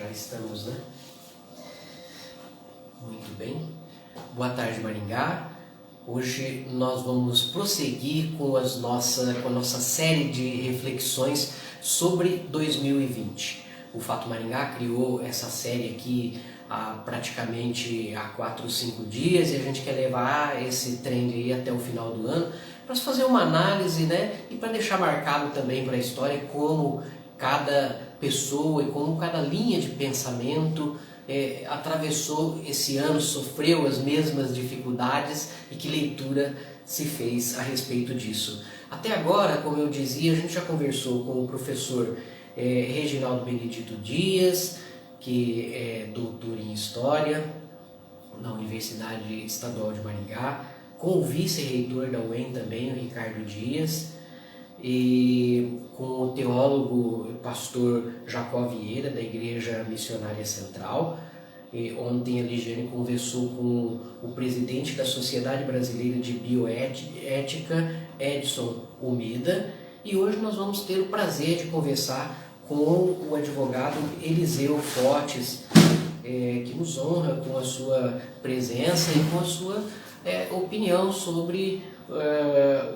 Já estamos, né? Muito bem. Boa tarde, Maringá. Hoje nós vamos prosseguir com a nossa série de reflexões sobre 2020. O Fato Maringá criou essa série aqui praticamente há 4 ou 5 dias e a gente quer levar esse trend aí até o final do ano para fazer uma análise, né? E para deixar marcado também para a história como cada pessoa e como cada linha de pensamento atravessou esse ano, sofreu as mesmas dificuldades e que leitura se fez a respeito disso. Até agora, como eu dizia, a gente já conversou com o professor Reginaldo Benedito Dias, que é doutor em História na Universidade Estadual de Maringá, com o vice-reitor da UEM também, o Ricardo Dias, e com o teólogo pastor Jacó Vieira, da Igreja Missionária Central. E ontem a Ligiane conversou com o presidente da Sociedade Brasileira de Bioética, Edson Umida, e hoje nós vamos ter o prazer de conversar com o advogado Eliseu Fortes, que nos honra com a sua presença e com a sua opinião sobre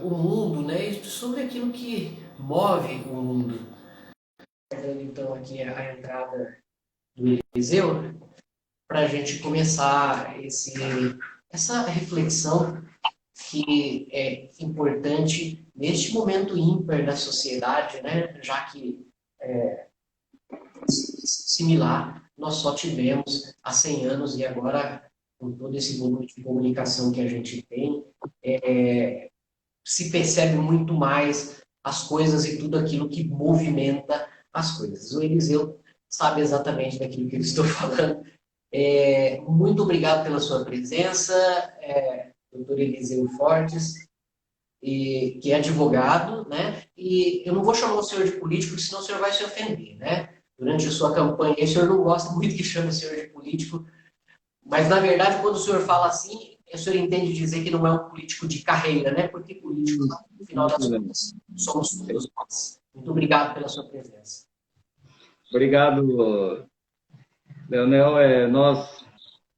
o mundo, né? E sobre aquilo que move o mundo. Então aqui a entrada do Eliseu, para a gente começar essa reflexão que é importante neste momento ímpar da sociedade, né? Já que similar nós só tivemos há 100 anos e agora, com todo esse volume de comunicação que a gente tem, se percebe muito mais as coisas e tudo aquilo que movimenta as coisas. O Eliseu sabe exatamente daquilo que eu estou falando. Muito obrigado pela sua presença, doutor Eliseu Fortes, que é advogado, né? E eu não vou chamar o senhor de político, porque senão o senhor vai se ofender, né? Durante a sua campanha, o senhor não gosta muito que chame o senhor de político, mas, na verdade, quando o senhor fala assim, o senhor entende dizer que não é um político de carreira, né? Porque político, no final das contas, somos todos nós. Muito obrigado pela sua presença. Obrigado, Leonel. Nós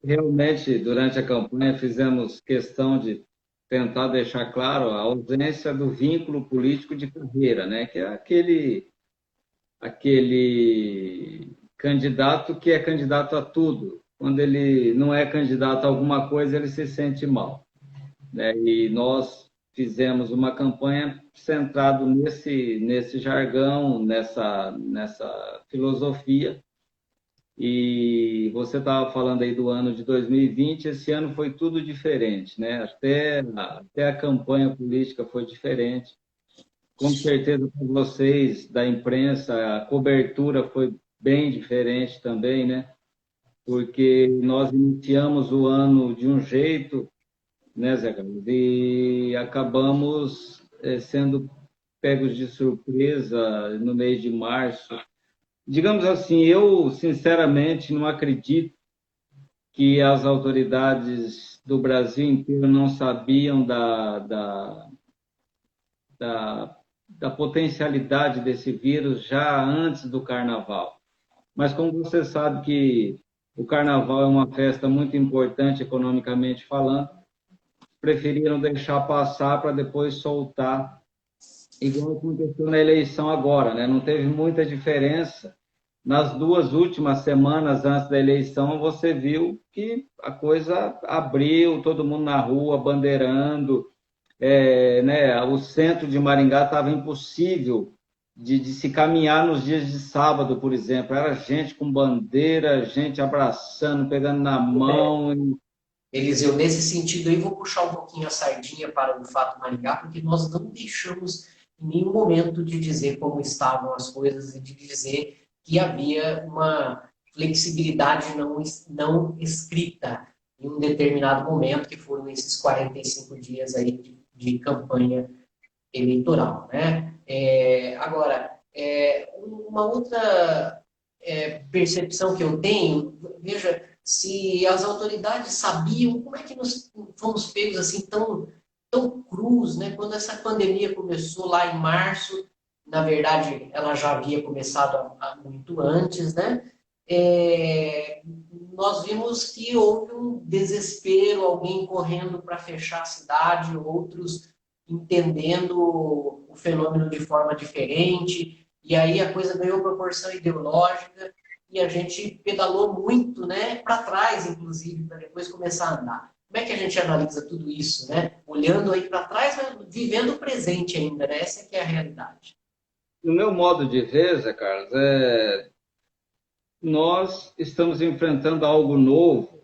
realmente, durante a campanha, fizemos questão de tentar deixar claro a ausência do vínculo político de carreira, né? Que é aquele candidato que é candidato a tudo. Quando ele não é candidato a alguma coisa, ele se sente mal, né? E nós fizemos uma campanha centrado nesse jargão, nessa filosofia. E você estava falando aí do ano de 2020, esse ano foi tudo diferente, né? Até a campanha política foi diferente. Com certeza, para vocês da imprensa, a cobertura foi bem diferente também, né? Porque nós iniciamos o ano de um jeito, né, Zé Carlos? E acabamos sendo pegos de surpresa no mês de março. Digamos assim, eu sinceramente não acredito que as autoridades do Brasil inteiro não sabiam da potencialidade desse vírus já antes do carnaval. Mas como você sabe que o carnaval é uma festa muito importante economicamente falando, preferiram deixar passar para depois soltar, igual aconteceu na eleição agora, né? Não teve muita diferença. Nas 2 últimas semanas antes da eleição, você viu que a coisa abriu, todo mundo na rua, bandeirando, né? O centro de Maringá estava impossível de se caminhar nos dias de sábado, por exemplo. Era gente com bandeira, gente abraçando, pegando na mão. Eliseu, nesse sentido aí, vou puxar um pouquinho a sardinha para o Fato Maringá, porque nós não deixamos em nenhum momento de dizer como estavam as coisas e de dizer que havia uma flexibilidade não escrita em um determinado momento, que foram esses 45 dias aí de campanha eleitoral, né? Agora, uma outra percepção que eu tenho, veja, se as autoridades sabiam, como é que nós fomos pegos assim tão crus, né? Quando essa pandemia começou lá em março, na verdade, ela já havia começado há muito antes, né? nós vimos que houve um desespero, alguém correndo para fechar a cidade, outros entendendo o fenômeno de forma diferente, e aí a coisa ganhou proporção ideológica e a gente pedalou muito, né, para trás, inclusive, para depois começar a andar. Como é que a gente analisa tudo isso, né? Olhando aí para trás, mas vivendo o presente ainda, né? Essa que é a realidade. No meu modo de ver, Zé Carlos, nós estamos enfrentando algo novo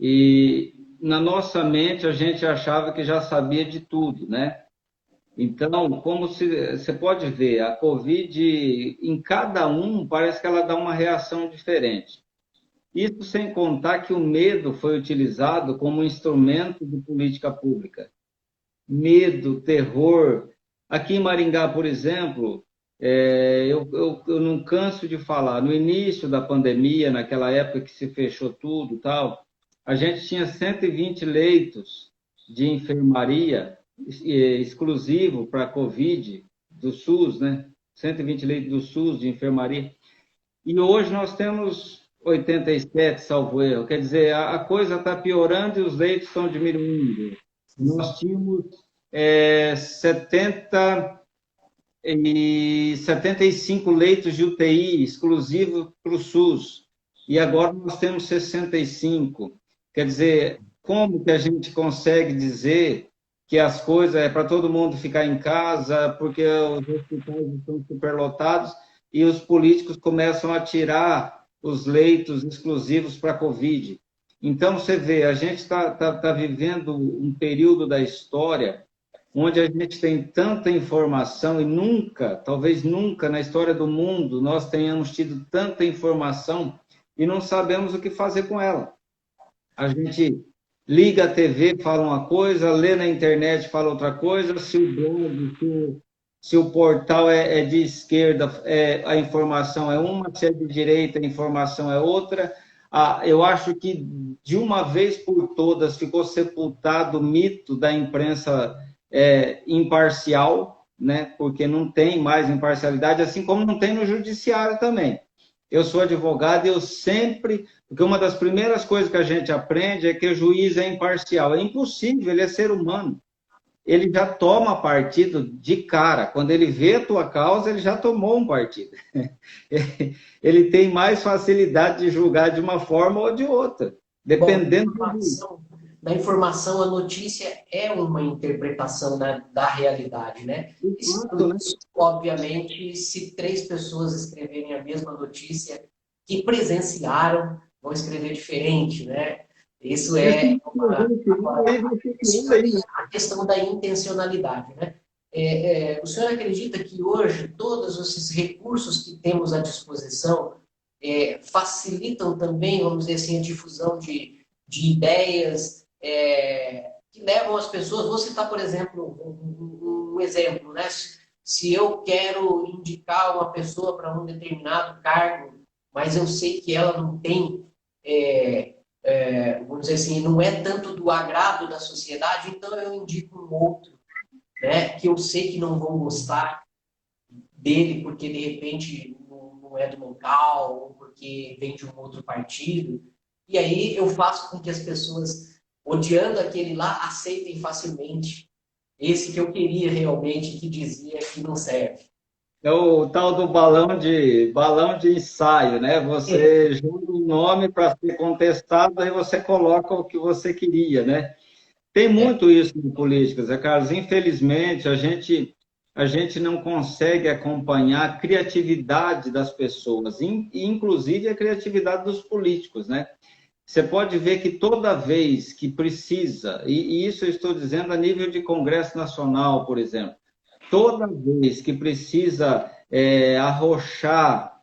e na nossa mente a gente achava que já sabia de tudo, né? Então, como se, você pode ver, a Covid, em cada um, parece que ela dá uma reação diferente. Isso sem contar que o medo foi utilizado como instrumento de política pública. Medo, terror. Aqui em Maringá, por exemplo, eu não canso de falar, no início da pandemia, naquela época que se fechou tudo, tal, a gente tinha 120 leitos de enfermaria exclusivo para a Covid do SUS, né? 120 leitos do SUS de enfermaria. E hoje nós temos 87, salvo erro. Quer dizer, a coisa está piorando e os leitos estão diminuindo. Nós tínhamos 75 leitos de UTI exclusivos para o SUS, e agora nós temos 65. Quer dizer, como que a gente consegue dizer que as coisas é para todo mundo ficar em casa, porque os hospitais estão superlotados e os políticos começam a tirar os leitos exclusivos para a Covid? Então, você vê, a gente está vivendo um período da história onde a gente tem tanta informação e nunca, talvez nunca na história do mundo, nós tenhamos tido tanta informação e não sabemos o que fazer com ela. A gente liga a TV, fala uma coisa, lê na internet, fala outra coisa, se o blog, se o portal é de esquerda, a informação é uma, se é de direita, a informação é outra. Eu acho que, de uma vez por todas, ficou sepultado o mito da imprensa imparcial, né? Porque não tem mais imparcialidade, assim como não tem no judiciário também. Eu sou advogado e eu sempre... Porque uma das primeiras coisas que a gente aprende é que o juiz é imparcial. É impossível, ele é ser humano. Ele já toma partido de cara. Quando ele vê a tua causa, ele já tomou um partido. Ele tem mais facilidade de julgar de uma forma ou de outra, dependendo da informação, a notícia é uma interpretação da realidade, né? Isso, obviamente, se 3 pessoas escreverem a mesma notícia que presenciaram, vão escrever diferente, né? Isso é a questão da intencionalidade, né? O senhor acredita que hoje todos esses recursos que temos à disposição facilitam também, vamos dizer assim, a difusão de ideias que levam as pessoas... Vou citar, por exemplo, um exemplo, né? Se eu quero indicar uma pessoa para um determinado cargo, mas eu sei que ela não tem, vamos dizer assim, não é tanto do agrado da sociedade, então eu indico um outro, né, que eu sei que não vão gostar dele porque, de repente, não é do local, ou porque vem de um outro partido. E aí eu faço com que as pessoas, odiando aquele lá, aceitem facilmente esse que eu queria realmente, que dizia que não serve. É o tal do balão de ensaio, né? Você joga um nome para ser contestado, aí você coloca o que você queria, né? Tem muito isso em política, Zé Carlos. Infelizmente, a gente não consegue acompanhar a criatividade das pessoas, inclusive a criatividade dos políticos, né? Você pode ver que toda vez que precisa, e isso eu estou dizendo a nível de Congresso Nacional, por exemplo, toda vez que precisa arrochar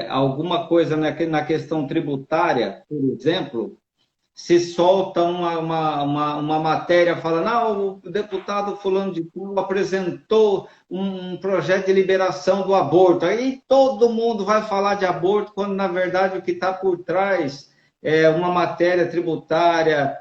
alguma coisa na questão tributária, por exemplo, se solta uma matéria falando, o deputado fulano de tal apresentou um projeto de liberação do aborto. Aí todo mundo vai falar de aborto, quando na verdade o que está por trás é uma matéria tributária,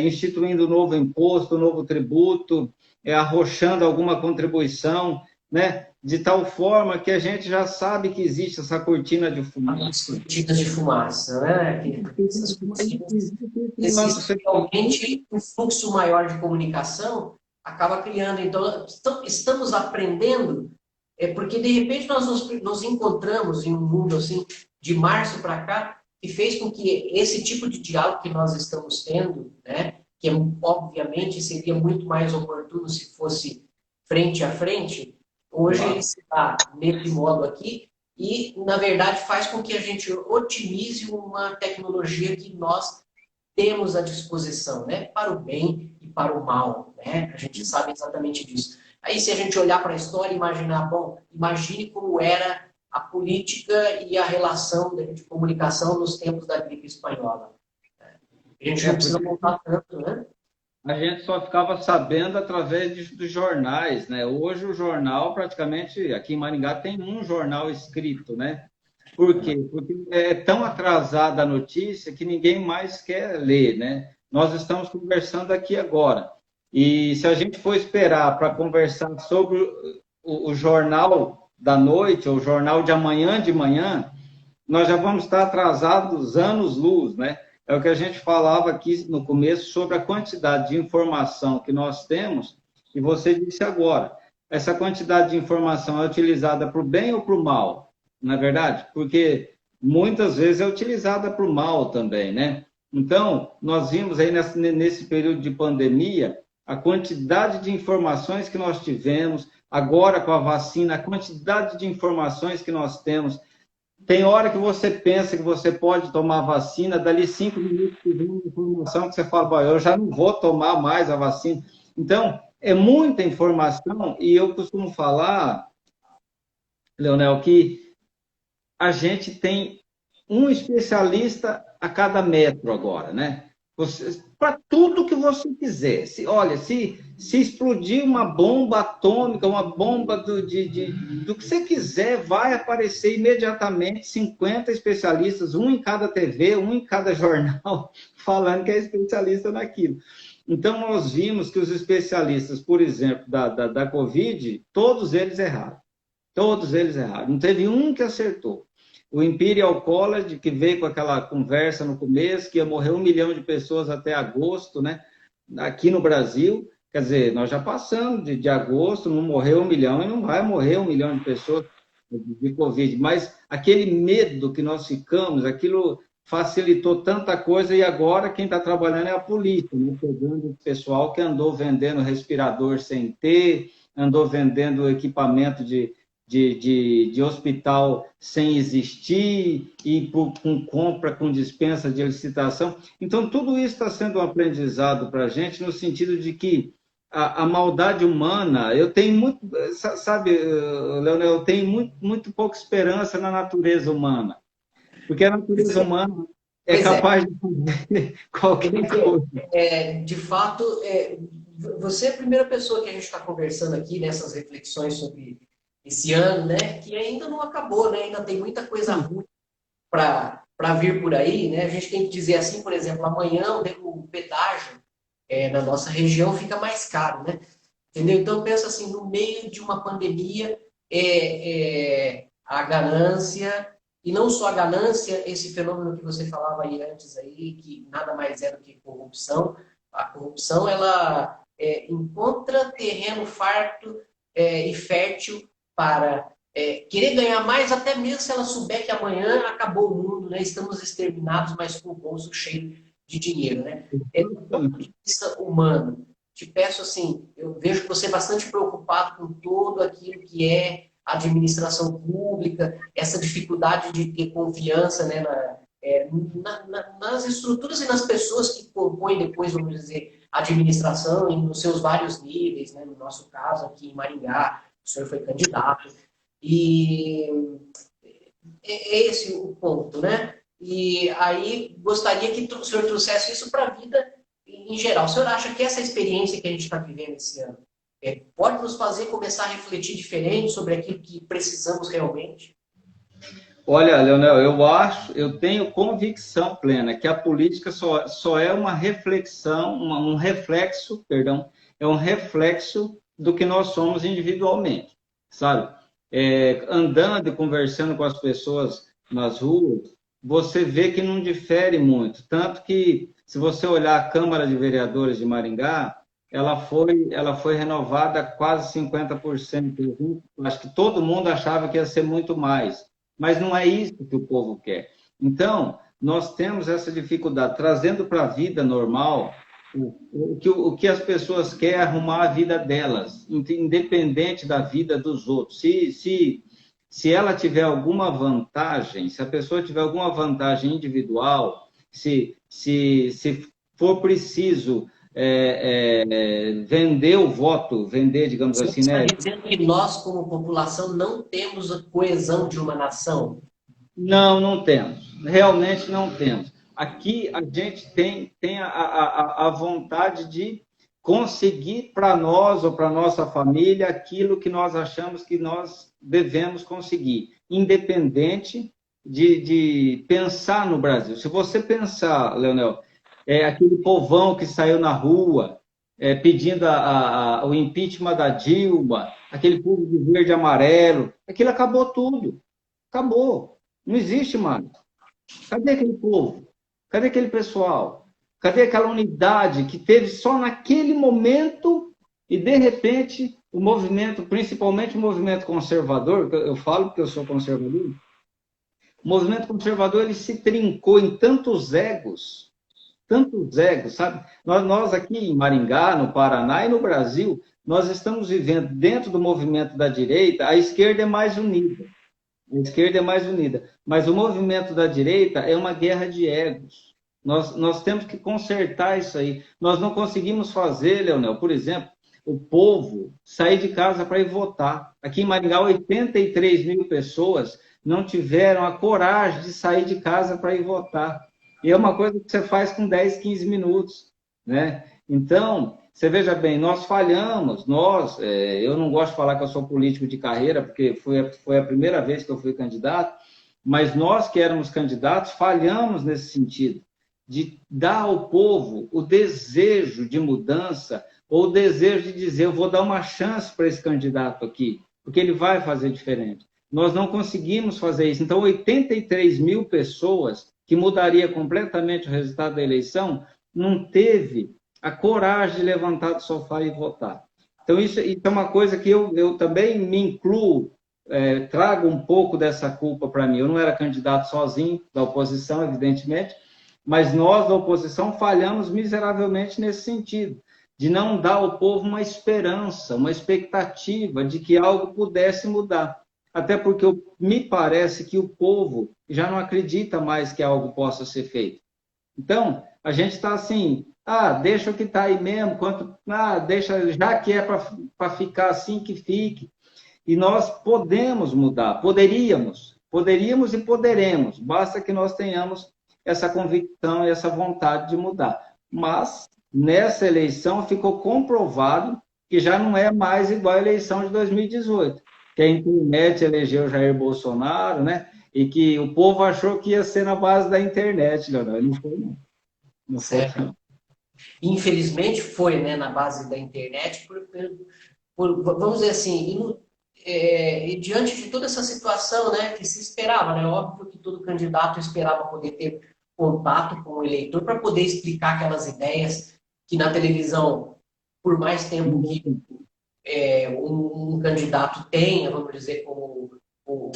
instituindo um novo imposto, um novo tributo, arrochando alguma contribuição. né? De tal forma que a gente já sabe que existe essa cortina de fumaça. As cortinas de fumaça, né? Essas cortinas precisam realmente um fluxo maior de comunicação, acaba criando. Então, estamos aprendendo, porque de repente nós nos encontramos em um mundo assim, de março para cá, e fez com que esse tipo de diálogo que nós estamos tendo, né, que obviamente seria muito mais oportuno se fosse frente a frente, hoje ele está nesse modo aqui, e, na verdade, faz com que a gente otimize uma tecnologia que nós temos à disposição, né? Para o bem e para o mal, né? A gente sabe exatamente disso. Aí, se a gente olhar para a história e imaginar, bom, imagine como era a política e a relação de comunicação nos tempos da gripe espanhola. A gente não precisa voltar tanto, né? A gente só ficava sabendo através dos jornais, né? Hoje o jornal, praticamente, aqui em Maringá tem um jornal escrito, né? Por quê? Porque é tão atrasada a notícia que ninguém mais quer ler, né? Nós estamos conversando aqui agora. E se a gente for esperar para conversar sobre o jornal da noite, ou o jornal de manhã, nós já vamos estar atrasados anos-luz, né? É o que a gente falava aqui no começo sobre a quantidade de informação que nós temos, e você disse agora, essa quantidade de informação é utilizada para o bem ou para o mal, não é verdade? Porque muitas vezes é utilizada para o mal também, né? Então, nós vimos aí nesse período de pandemia a quantidade de informações que nós tivemos, agora com a vacina, a quantidade de informações que nós temos. Tem hora que você pensa que você pode tomar vacina, dali 5 minutos que vem uma informação que você fala, eu já não vou tomar mais a vacina. Então, é muita informação, e eu costumo falar, Leonel, que a gente tem um especialista a cada metro agora, né? Para tudo que você quiser. Olha, se explodir uma bomba atômica, uma bomba do que você quiser, vai aparecer imediatamente 50 especialistas, um em cada TV, um em cada jornal, falando que é especialista naquilo. Então, nós vimos que os especialistas, por exemplo, da Covid, todos eles erraram. Todos eles erraram. Não teve um que acertou. O Imperial College, que veio com aquela conversa no começo, que ia morrer 1 milhão de pessoas até agosto, né? Aqui no Brasil, quer dizer, nós já passamos de agosto, não morreu 1 milhão e não vai morrer 1 milhão de pessoas de Covid. Mas aquele medo que nós ficamos, aquilo facilitou tanta coisa e agora quem está trabalhando é a polícia, né? Pegando o pessoal que andou vendendo respirador sem ter, andou vendendo equipamento de hospital sem existir e com compra, com dispensa de licitação. Então, tudo isso está sendo um aprendizado para a gente no sentido de que a maldade humana, eu tenho muito, sabe, Leonel, eu tenho muito pouca esperança na natureza humana, porque a natureza humana é capaz de fazer qualquer coisa. De fato, você é a primeira pessoa que a gente está conversando aqui nessas reflexões sobre esse ano, né, que ainda não acabou, né, ainda tem muita coisa ruim para vir por aí, né, a gente tem que dizer assim, por exemplo, amanhã o pedágio na nossa região fica mais caro, né, entendeu? Então, pensa assim, no meio de uma pandemia, a ganância, e não só a ganância, esse fenômeno que você falava aí antes, aí, que nada mais é do que corrupção. A corrupção, ela encontra terreno farto e fértil para querer ganhar mais, até mesmo se ela souber que amanhã acabou o mundo, né? Estamos exterminados, mas com o bolso cheio de dinheiro, né? Do ponto de vista humano, te peço assim, eu vejo que você é bastante preocupado com todo aquilo que é administração pública, essa dificuldade de ter confiança, né, nas estruturas e nas pessoas que compõem depois, vamos dizer, a administração nos seus vários níveis, né, no nosso caso aqui em Maringá, o senhor foi candidato, e é esse o ponto, né? E aí gostaria que o senhor trouxesse isso para a vida em geral. O senhor acha que essa experiência que a gente está vivendo esse ano pode nos fazer começar a refletir diferente sobre aquilo que precisamos realmente? Olha, Leonel, eu tenho convicção plena que a política só é uma reflexão, é um reflexo do que nós somos individualmente. sabe? Andando e conversando com as pessoas nas ruas, você vê que não difere muito. Tanto que, se você olhar a Câmara de Vereadores de Maringá, ela foi renovada quase 50%. Acho que todo mundo achava que ia ser muito mais, mas não é isso que o povo quer. Então, nós temos essa dificuldade, trazendo para a vida normal o que as pessoas querem é arrumar a vida delas, independente da vida dos outros. Se ela tiver alguma vantagem, se a pessoa tiver alguma vantagem individual, se for preciso vender o voto, vender, digamos Você assim, está né? dizendo que nós, como população, não temos a coesão de uma nação? Não, não temos. Realmente não temos. Aqui a gente tem a vontade de conseguir para nós ou para nossa família aquilo que nós achamos que nós devemos conseguir, independente de pensar no Brasil. Se você pensar, Leonel, aquele povão que saiu na rua pedindo o impeachment da Dilma, aquele povo de verde e amarelo, aquilo acabou tudo. Acabou. Não existe mais. Cadê aquele povo? Cadê aquele pessoal? Cadê aquela unidade que teve só naquele momento e, de repente, o movimento, principalmente o movimento conservador, eu falo porque eu sou conservador, o movimento conservador ele se trincou em tantos egos, sabe? Nós aqui em Maringá, no Paraná e no Brasil, nós estamos vivendo dentro do movimento da direita, a esquerda é mais unida. A esquerda é mais unida. Mas o movimento da direita é uma guerra de egos. Nós temos que consertar isso aí. Nós não conseguimos fazer, Leonel, por exemplo, o povo sair de casa para ir votar. Aqui em Maringá, 83 mil pessoas não tiveram a coragem de sair de casa para ir votar. E é uma coisa que você faz com 10, 15 minutos, né? Então, você veja bem, nós falhamos, eu não gosto de falar que eu sou político de carreira, porque foi a primeira vez que eu fui candidato, mas nós que éramos candidatos falhamos nesse sentido, de dar ao povo o desejo de mudança, ou o desejo de dizer, eu vou dar uma chance para esse candidato aqui, porque ele vai fazer diferente. Nós não conseguimos fazer isso. Então, 83 mil pessoas, que mudaria completamente o resultado da eleição, não teve a coragem de levantar do sofá e votar. Então, isso é uma coisa que eu também me incluo, trago um pouco dessa culpa para mim. Eu não era candidato sozinho, da oposição, evidentemente, mas nós, da oposição, falhamos miseravelmente nesse sentido, de não dar ao povo uma esperança, uma expectativa de que algo pudesse mudar. Até porque me parece que o povo já não acredita mais que algo possa ser feito. Então, a gente está assim, deixa o que está aí mesmo, deixa, já que é para ficar assim, que fique. E nós podemos mudar, poderíamos e poderemos, basta que nós tenhamos essa convicção e essa vontade de mudar. Mas, nessa eleição, ficou comprovado que já não é mais igual à eleição de 2018, que a internet elegeu Jair Bolsonaro, né? E que o povo achou que ia ser na base da internet, Leonel. Não foi, não. Não foi, não. Infelizmente foi, né, na base da internet, vamos dizer assim, e diante de toda essa situação, né, que se esperava, né, óbvio que todo candidato esperava poder ter contato com o eleitor para poder explicar aquelas ideias que na televisão, por mais tempo que um candidato tenha, vamos dizer, como o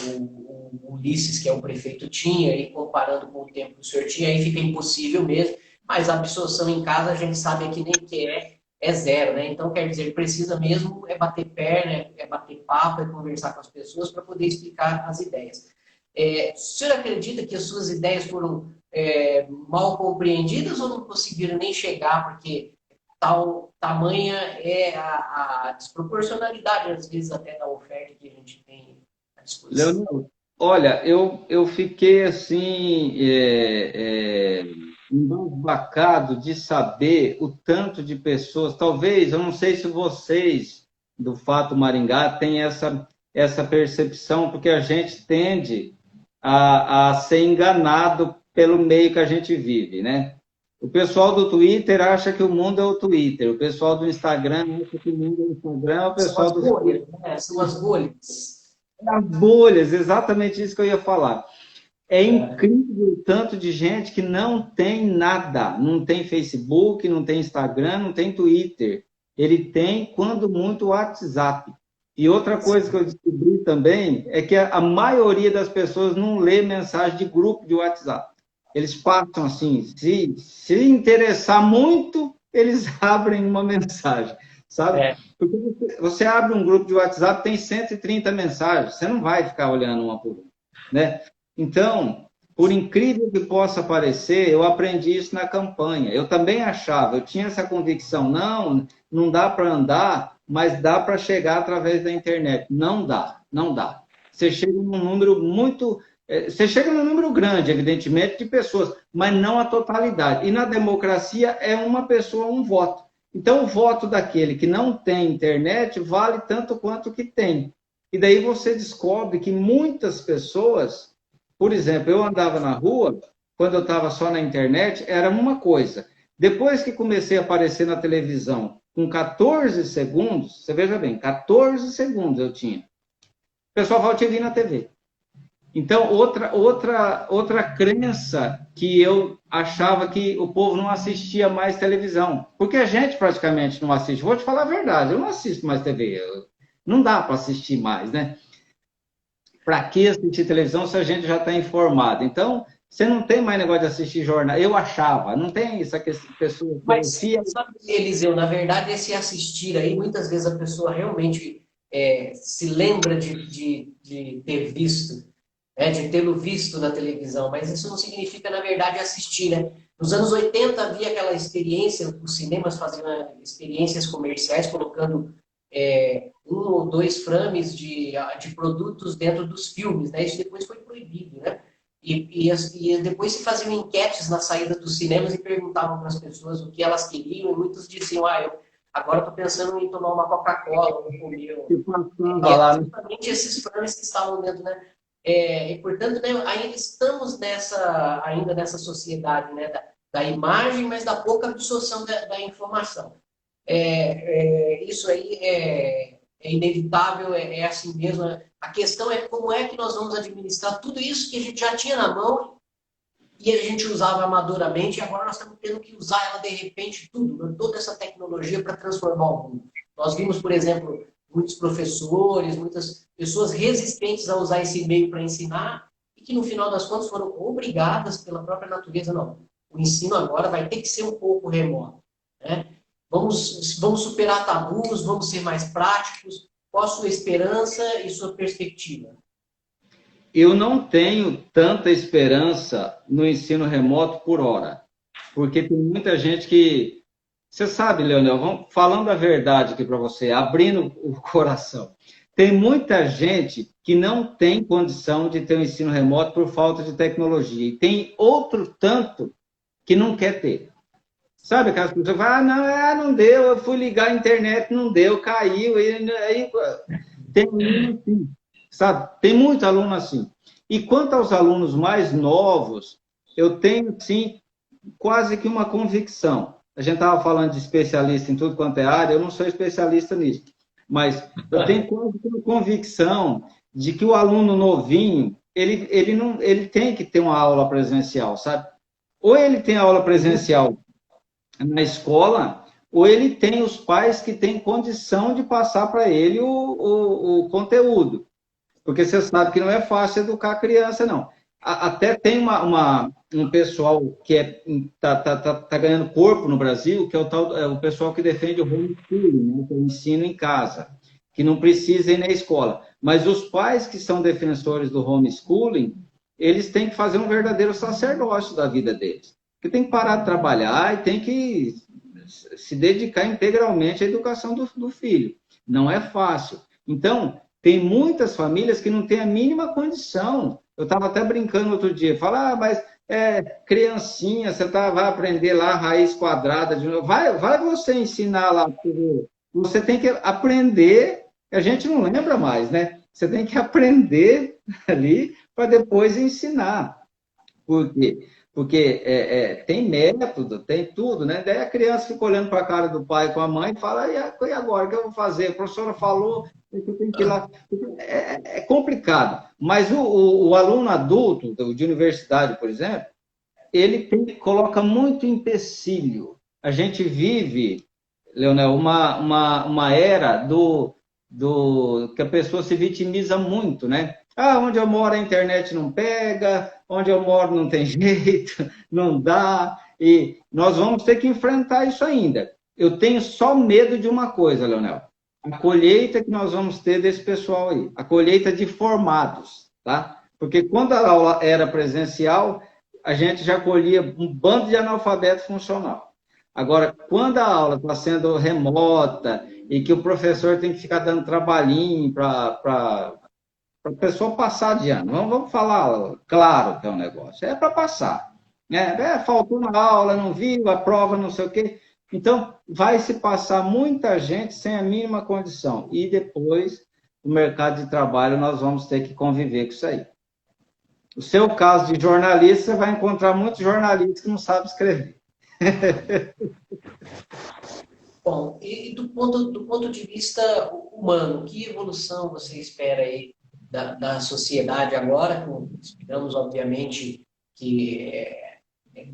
Ulisses, que é o prefeito, tinha, e comparando com o tempo que o senhor tinha, aí fica impossível mesmo, mas a absorção em casa a gente sabe aqui nem que é zero, né? Então, quer dizer, precisa mesmo bater perna, bater papo, conversar com as pessoas para poder explicar as ideias. O senhor acredita que as suas ideias foram mal compreendidas ou não conseguiram nem chegar, porque tamanha é a desproporcionalidade, às vezes, até da oferta que a gente tem à disposição? Leonel, olha, eu fiquei assim, embasbacado de saber o tanto de pessoas, talvez, eu não sei se vocês, do Fato Maringá, têm essa percepção, porque a gente tende a ser enganado pelo meio que a gente vive, né? O pessoal do Twitter acha que o mundo é o Twitter. O pessoal do Instagram acha que o mundo é o Instagram. O São pessoal as do bolhas, né? São as bolhas. as bolhas, exatamente isso que eu ia falar. É É. incrível o tanto de gente que não tem nada. Não tem Facebook, não tem Instagram, não tem Twitter. Ele tem, quando muito, WhatsApp. E outra coisa que eu descobri também é que a maioria das pessoas não lê mensagem de grupo de WhatsApp. Eles passam assim, se interessar muito, eles abrem uma mensagem, sabe? É. Porque você abre um grupo de WhatsApp, tem 130 mensagens, você não vai ficar olhando uma por uma, né? Então, por incrível que possa parecer, eu aprendi isso na campanha. Eu também achava, eu tinha essa convicção, não dá para andar, mas dá para chegar através da internet. Não dá, não dá. Você chega num número muito. Você chega num número grande, evidentemente, de pessoas, mas não a totalidade. E na democracia é uma pessoa, um voto. Então, o voto daquele que não tem internet vale tanto quanto o que tem. E daí você descobre que muitas pessoas, por exemplo, eu andava na rua, quando eu estava só na internet, era uma coisa. Depois que comecei a aparecer na televisão, com 14 segundos, você veja bem, 14 segundos eu tinha. O pessoal fala, eu te vi na TV. Então, outra crença que eu achava que o povo não assistia mais televisão. Porque a gente praticamente não assiste. Vou te falar a verdade, eu não assisto mais TV. Não dá para assistir mais, né? Para que assistir televisão se a gente já está informado? Então, você não tem mais negócio de assistir jornal. Eu achava, não tem isso que as pessoas Mas, conheciam. sabe, Eliseu, na verdade, esse assistir aí, muitas vezes a pessoa realmente se lembra de ter visto, né, de tê-lo visto na televisão, mas isso não significa, na verdade, assistir, né? Nos anos 80 havia aquela experiência, os cinemas faziam experiências comerciais, colocando um ou dois frames de produtos dentro dos filmes, né? Isso depois foi proibido, né? E depois se faziam enquetes na saída dos cinemas e perguntavam para as pessoas o que elas queriam, e muitos diziam, agora estou pensando em tomar uma Coca-Cola, ou comer. E eram justamente esses frames que estavam dentro, né? E, portanto, né, ainda estamos ainda nessa sociedade, né, da imagem, mas da pouca absorção da informação. Isso aí é inevitável, é assim mesmo. A questão é como é que nós vamos administrar tudo isso que a gente já tinha na mão e a gente usava amadoramente, e agora nós estamos tendo que usar ela de repente, tudo, toda essa tecnologia para transformar o mundo. Nós vimos, por exemplo, muitos professores, muitas pessoas resistentes a usar esse meio para ensinar e que no final das contas foram obrigadas pela própria natureza, não, o ensino agora vai ter que ser um pouco remoto, né? Vamos superar tabus, vamos ser mais práticos. Qual a sua esperança e sua perspectiva? Eu não tenho tanta esperança no ensino remoto por hora, porque tem muita gente que. Você sabe, Leonel, falando a verdade aqui para você, abrindo o coração. Tem muita gente que não tem condição de ter um ensino remoto por falta de tecnologia. E tem outro tanto que não quer ter. Sabe aquelas pessoas que falam, não deu, eu fui ligar a internet, não deu, caiu. Aí tem aluno assim, sabe? Tem muito aluno assim. E quanto aos alunos mais novos, eu tenho, sim, quase que uma convicção. A gente estava falando de especialista em tudo quanto é área, eu não sou especialista nisso, mas eu tenho quase que uma convicção de que o aluno novinho, ele tem que ter uma aula presencial, sabe? Ou ele tem aula presencial na escola, ou ele tem os pais que têm condição de passar para ele o conteúdo. Porque você sabe que não é fácil educar a criança, não. Até tem um pessoal que tá ganhando corpo no Brasil, que é o pessoal que defende o homeschooling, né, que é o ensino em casa, que não precisa ir na escola. Mas os pais que são defensores do homeschooling, eles têm que fazer um verdadeiro sacerdócio da vida deles. Porque tem que parar de trabalhar e tem que se dedicar integralmente à educação do filho. Não é fácil. Então, tem muitas famílias que não têm a mínima condição. Eu estava até brincando outro dia, falar, mas criancinha, você vai aprender lá a raiz quadrada de novo. Vai você ensinar lá. Você tem que aprender, a gente não lembra mais, né? Você tem que aprender ali para depois ensinar. Por quê? Porque tem método, tem tudo, né? Daí a criança fica olhando para a cara do pai e com a mãe e fala, e agora, o que eu vou fazer? A professora falou, eu tenho que ir lá. É complicado. Mas o aluno adulto, de universidade, por exemplo, ele coloca muito empecilho. A gente vive, Leonel, uma era que a pessoa se vitimiza muito, né? Ah, onde eu moro a internet não pega, onde eu moro não tem jeito, não dá, e nós vamos ter que enfrentar isso ainda. Eu tenho só medo de uma coisa, Leonel, a colheita que nós vamos ter desse pessoal aí, a colheita de formados, tá? Porque quando a aula era presencial, a gente já colhia um bando de analfabeto funcional. Agora, quando a aula está sendo remota e que o professor tem que ficar dando trabalhinho para a pessoa passar de ano, vamos falar claro que é um negócio, é para passar. Né? Faltou uma aula, não viu, a prova, não sei o quê. Então, vai se passar muita gente sem a mínima condição. E depois, no mercado de trabalho, nós vamos ter que conviver com isso aí. O seu caso de jornalista, você vai encontrar muitos jornalistas que não sabem escrever. Bom, e do ponto de vista humano, que evolução você espera aí da sociedade agora? Esperamos, obviamente, que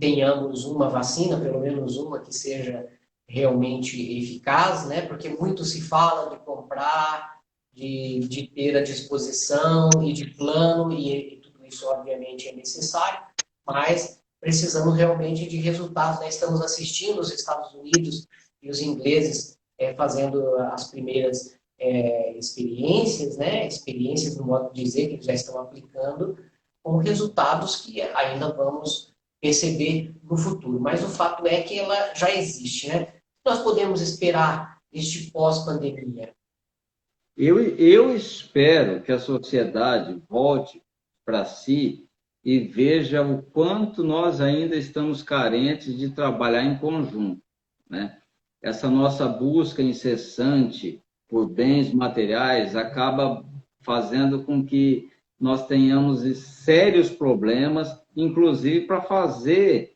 tenhamos uma vacina, pelo menos uma que seja realmente eficaz, né? Porque muito se fala de comprar, de ter à disposição e de plano, e tudo isso, obviamente, é necessário, mas precisamos realmente de resultados, né? Estamos assistindo os Estados Unidos e os ingleses fazendo as primeiras experiências, né? Experiências, no modo de dizer, que eles já estão aplicando, com resultados que ainda vamos perceber no futuro. Mas o fato é que ela já existe, né? Nós podemos esperar este pós-pandemia? Eu espero que a sociedade volte para si e veja o quanto nós ainda estamos carentes de trabalhar em conjunto, né? Essa nossa busca incessante por bens materiais acaba fazendo com que nós tenhamos sérios problemas, inclusive para fazer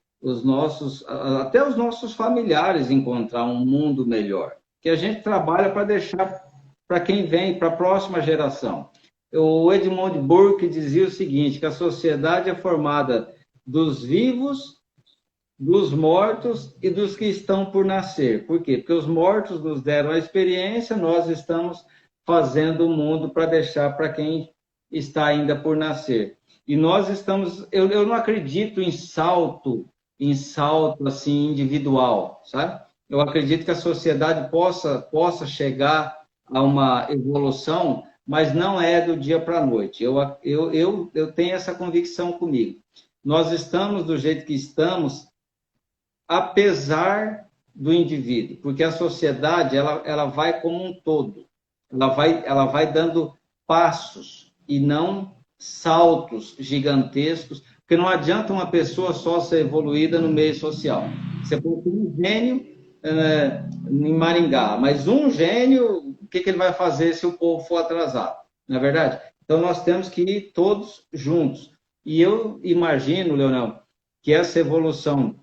até os nossos familiares encontrar um mundo melhor, que a gente trabalha para deixar para quem vem, para a próxima geração. O Edmund Burke dizia o seguinte, que a sociedade é formada dos vivos, dos mortos e dos que estão por nascer. Por quê? Porque os mortos nos deram a experiência, nós estamos fazendo o mundo para deixar para quem está ainda por nascer. E nós estamos... Eu não acredito em salto assim, individual, sabe? Eu acredito que a sociedade possa chegar a uma evolução, mas não é do dia para a noite. Eu tenho essa convicção comigo. Nós estamos do jeito que estamos, apesar do indivíduo, porque a sociedade ela vai como um todo, ela vai dando passos e não saltos gigantescos, porque não adianta uma pessoa só ser evoluída no meio social. Você pode ter um gênio em Maringá, mas um gênio, o que ele vai fazer se o povo for atrasado? Não é verdade? Então nós temos que ir todos juntos. E eu imagino, Leonel, que essa evolução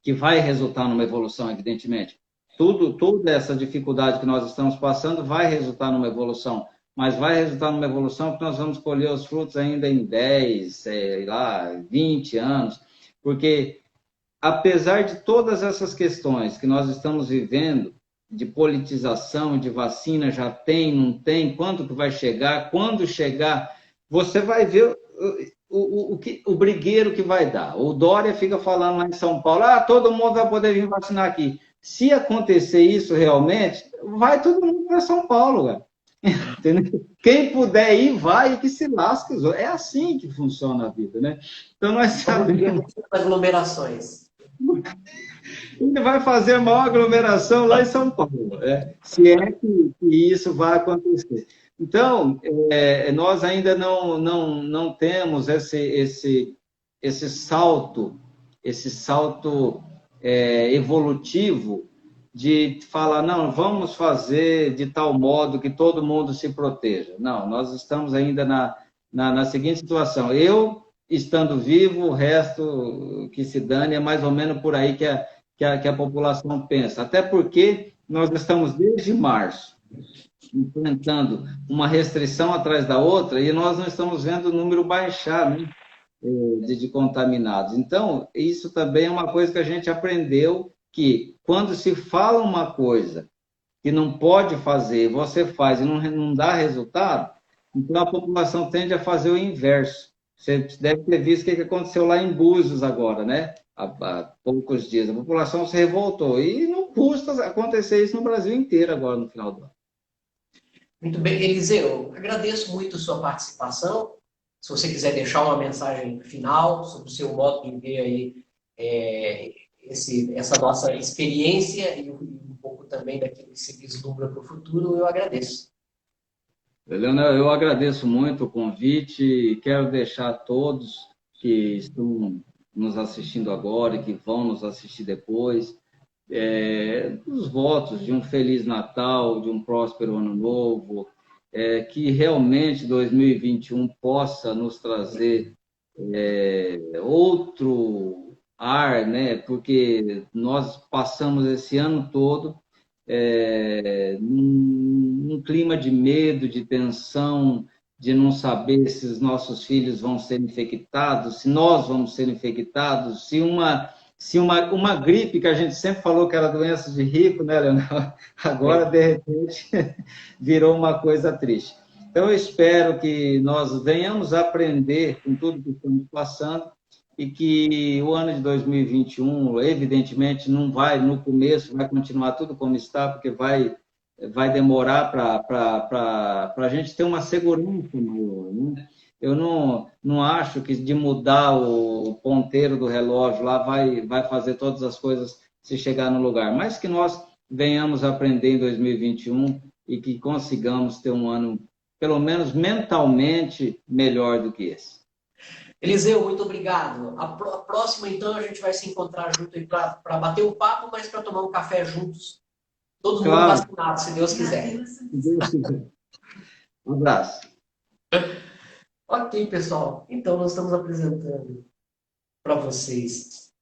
que vai resultar numa evolução, evidentemente. Toda essa dificuldade que nós estamos passando vai resultar numa evolução, mas vai resultar numa evolução que nós vamos colher os frutos ainda em 10, sei lá, 20 anos, porque apesar de todas essas questões que nós estamos vivendo, de politização, de vacina, já tem, não tem, quando que vai chegar, quando chegar, você vai ver o brigueiro que vai dar. O Dória fica falando lá em São Paulo, todo mundo vai poder vir vacinar aqui. Se acontecer isso realmente, vai todo mundo para São Paulo, cara. Entendeu? Quem puder ir, vai e que se lasque. É assim que funciona a vida, né? Então nós sabemos... aglomerações. Ele vai fazer a maior aglomeração lá em São Paulo, se é que isso vai acontecer. Então, nós ainda não temos esse salto evolutivo de falar, não, vamos fazer de tal modo que todo mundo se proteja. Não, nós estamos ainda na seguinte situação. Eu estando vivo, o resto que se dane, é mais ou menos por aí que a população pensa. Até porque nós estamos desde março enfrentando uma restrição atrás da outra e nós não estamos vendo o número baixar, né, de contaminados. Então, isso também é uma coisa que a gente aprendeu, que quando se fala uma coisa que não pode fazer, você faz e não dá resultado, então a população tende a fazer o inverso. Você deve ter visto o que aconteceu lá em Búzios agora, né? Há poucos dias. A população se revoltou. E não custa acontecer isso no Brasil inteiro agora, no final do ano. Muito bem, Eliseu, agradeço muito a sua participação. Se você quiser deixar uma mensagem final sobre o seu modo de ver aí essa nossa experiência e um pouco também daquilo que se vislumbra para o futuro, eu agradeço. Leonel, eu agradeço muito o convite e quero deixar a todos que estão nos assistindo agora e que vão nos assistir depois, os votos de um Feliz Natal, de um próspero Ano Novo, que realmente 2021 possa nos trazer outro ar, né? Porque nós passamos esse ano todo num clima de medo, de tensão, de não saber se os nossos filhos vão ser infectados, se nós vamos ser infectados, se uma gripe que a gente sempre falou que era doença de rico, né, Leonel? Agora, de repente, virou uma coisa triste. Então, eu espero que nós venhamos a aprender com tudo que estamos passando e que o ano de 2021, evidentemente, não vai, no começo, vai continuar tudo como está, porque vai demorar para a gente ter uma segurança maior, né? Eu não acho que de mudar o ponteiro do relógio lá vai fazer todas as coisas se chegar no lugar, mas que nós venhamos a aprender em 2021 e que consigamos ter um ano, pelo menos mentalmente, melhor do que esse. Eliseu, muito obrigado. A próxima, então, a gente vai se encontrar junto aí para bater um papo, mas para tomar um café juntos. Todo mundo vacinado, se Deus quiser. Um abraço. Ok, pessoal. Então, nós estamos apresentando para vocês,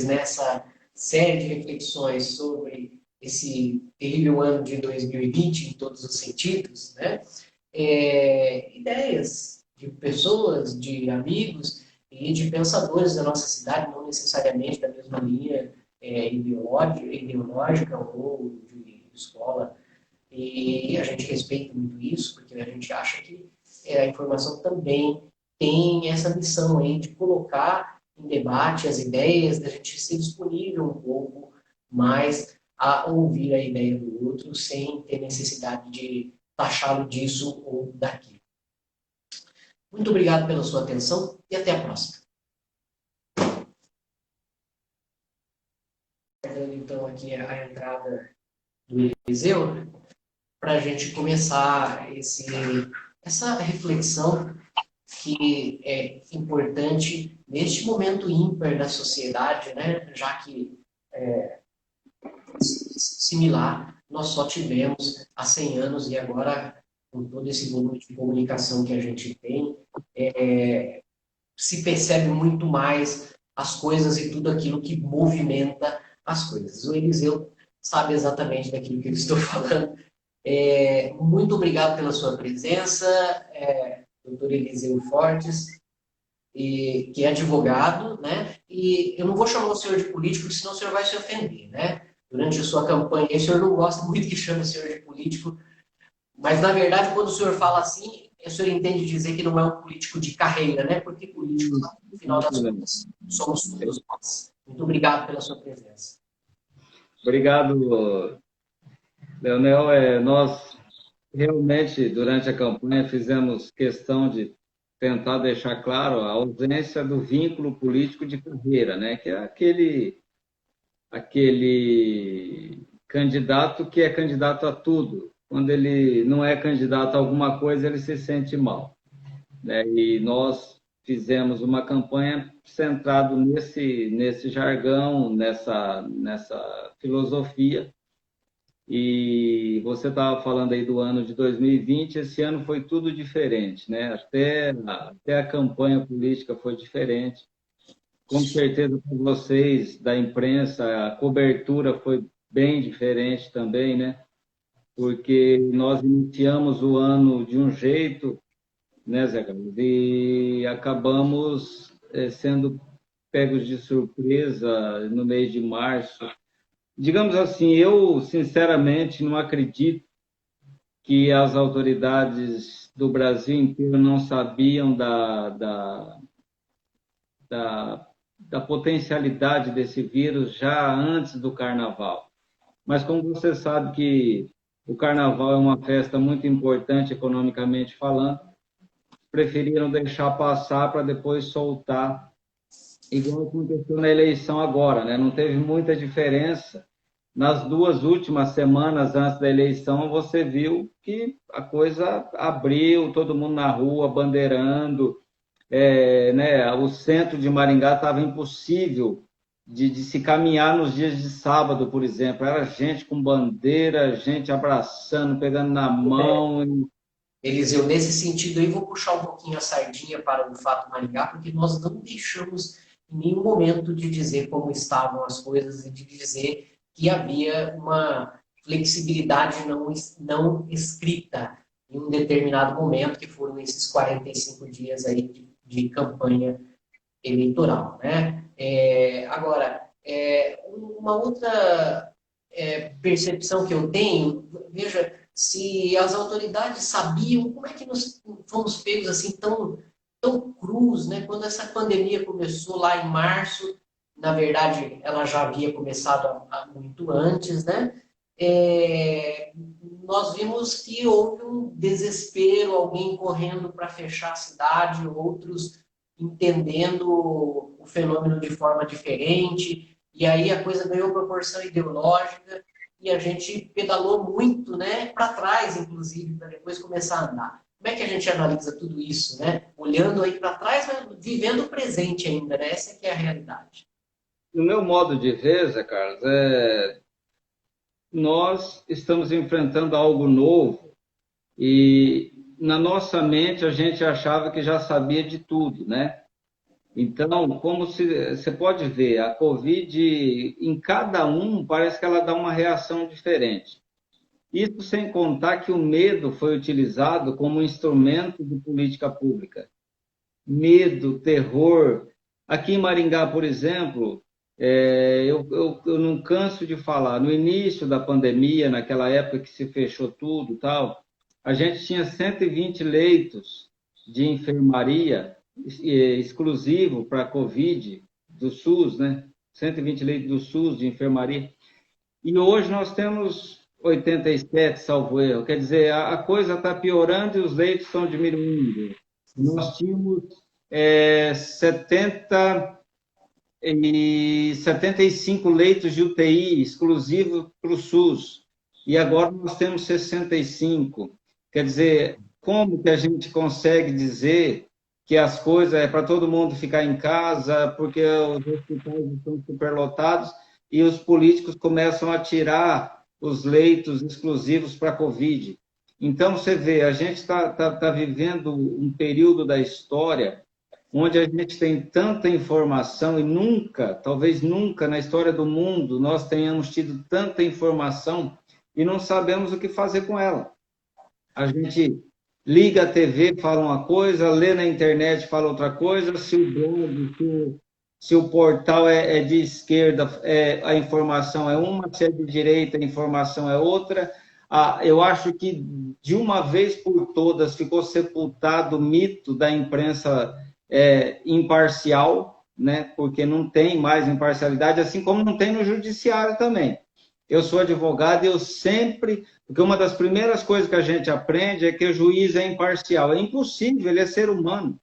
nessa série de reflexões sobre esse terrível ano de 2020, em todos os sentidos, né? Ideias de pessoas, de amigos e de pensadores da nossa cidade, não necessariamente da mesma linha ideológica ou de escola. E a gente respeita muito isso, porque a gente acha que a informação também tem essa missão aí de colocar em debate as ideias, da gente ser disponível um pouco mais a ouvir a ideia do outro, sem ter necessidade de taxá-lo disso ou daquilo. Muito obrigado pela sua atenção e até a próxima. Então, aqui a entrada do Eliseu, para a gente começar essa reflexão que é importante neste momento ímpar da sociedade, né? Já que similar nós só tivemos há 100 anos e agora, com todo esse volume de comunicação que a gente tem, se percebe muito mais as coisas e tudo aquilo que movimenta as coisas. O Eliseu sabe exatamente daquilo que eu estou falando. Muito obrigado pela sua presença, doutor Eliseu Fortes, que é advogado, né? E eu não vou chamar o senhor de político, senão o senhor vai se ofender, né? Durante a sua campanha, o senhor não gosta muito que chame o senhor de político, mas, na verdade, quando o senhor fala assim, o senhor entende dizer que não é um político de carreira, né? Porque político, no final das contas, somos todos nós. Muito obrigado pela sua presença. Obrigado, Leonel. Nós realmente, durante a campanha, fizemos questão de tentar deixar claro a ausência do vínculo político de carreira, né? Que é aquele candidato que é candidato a tudo. Quando ele não é candidato a alguma coisa, ele se sente mal, né? E nós fizemos uma campanha centrado nesse jargão, nessa filosofia, E você estava falando aí do ano de 2020, esse ano foi tudo diferente, né? Até a campanha política foi diferente. Com certeza, para vocês da imprensa, a cobertura foi bem diferente também, né? Porque nós iniciamos o ano de um jeito, né, Zé Carlos? E acabamos sendo pegos de surpresa no mês de março. Digamos assim, eu sinceramente não acredito que as autoridades do Brasil inteiro não sabiam da, da potencialidade desse vírus já antes do carnaval. Mas como você sabe que o carnaval é uma festa muito importante economicamente falando, preferiram deixar passar para depois soltar, igual aconteceu na eleição agora, né? Não teve muita diferença. Nas 2 últimas semanas antes da eleição, você viu que a coisa abriu, todo mundo na rua, bandeirando, né? O centro de Maringá estava impossível de se caminhar nos dias de sábado, por exemplo. Era gente com bandeira, gente abraçando, pegando na mão. Eliseu, nesse sentido aí, vou puxar um pouquinho a sardinha para o Fato Maringá, porque nós não deixamos em nenhum momento de dizer como estavam as coisas e de dizer que havia uma flexibilidade não escrita em um determinado momento, que foram esses 45 dias aí de campanha eleitoral, né? Agora, uma outra percepção que eu tenho, veja, se as autoridades sabiam, como é que nós fomos pegos assim tão crus, né? Quando essa pandemia começou lá em março, na verdade, ela já havia começado há muito antes, né? Nós vimos que houve um desespero, alguém correndo para fechar a cidade, outros entendendo o fenômeno de forma diferente, e aí a coisa ganhou proporção ideológica, e a gente pedalou muito, né, para trás, inclusive, para depois começar a andar. Como é que a gente analisa tudo isso, né? Olhando aí para trás, mas vivendo o presente ainda, né? Essa que é a realidade. No meu modo de ver, Zé Carlos, nós estamos enfrentando algo novo e na nossa mente a gente achava que já sabia de tudo, né? Então, como se, você pode ver, a Covid, em cada um, parece que ela dá uma reação diferente. Isso sem contar que o medo foi utilizado como instrumento de política pública. Medo, terror. Aqui em Maringá, por exemplo, eu não canso de falar, no início da pandemia, naquela época que se fechou tudo e tal, a gente tinha 120 leitos de enfermaria exclusivo para a Covid do SUS, né? 120 leitos do SUS de enfermaria. E hoje nós temos 87, salvo erro. Quer dizer, a coisa está piorando e os leitos estão diminuindo. Nós tínhamos 75 leitos de UTI exclusivos para o SUS. E agora nós temos 65. Quer dizer, como que a gente consegue dizer que as coisas é para todo mundo ficar em casa, porque os hospitais estão superlotados e os políticos começam a tirar os leitos exclusivos para a Covid? Então, você vê, a gente está vivendo um período da história onde a gente tem tanta informação e nunca, talvez nunca na história do mundo, nós tenhamos tido tanta informação e não sabemos o que fazer com ela. A gente liga a TV, fala uma coisa, lê na internet, fala outra coisa, se o blog, se o portal é de esquerda, a informação é uma, se é de direita, a informação é outra. Eu acho que, de uma vez por todas, ficou sepultado o mito da imprensa imparcial, né? Porque não tem mais imparcialidade, assim como não tem no judiciário também. Eu sou advogado e eu sempre... Porque uma das primeiras coisas que a gente aprende é que o juiz é imparcial. É impossível, ele é ser humano.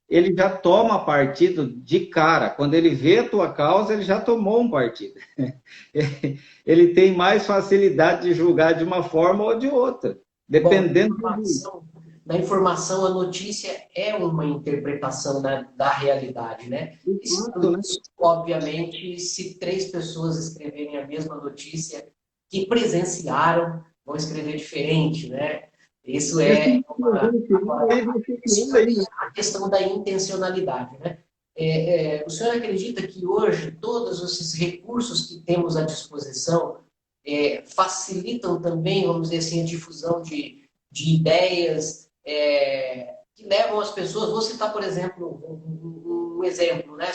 Ele já toma partido de cara. Quando ele vê a tua causa, ele já tomou um partido. Ele tem mais facilidade de julgar de uma forma ou de outra, dependendo da informação, a notícia é uma interpretação da realidade, né? Isso, obviamente, se 3 pessoas escreverem a mesma notícia, que presenciaram vão escrever diferente, né? Isso é a questão da intencionalidade, né? O senhor acredita que hoje todos esses recursos que temos à disposição facilitam também, vamos dizer assim, a difusão de ideias que levam as pessoas. Vou citar, por exemplo, um exemplo, né?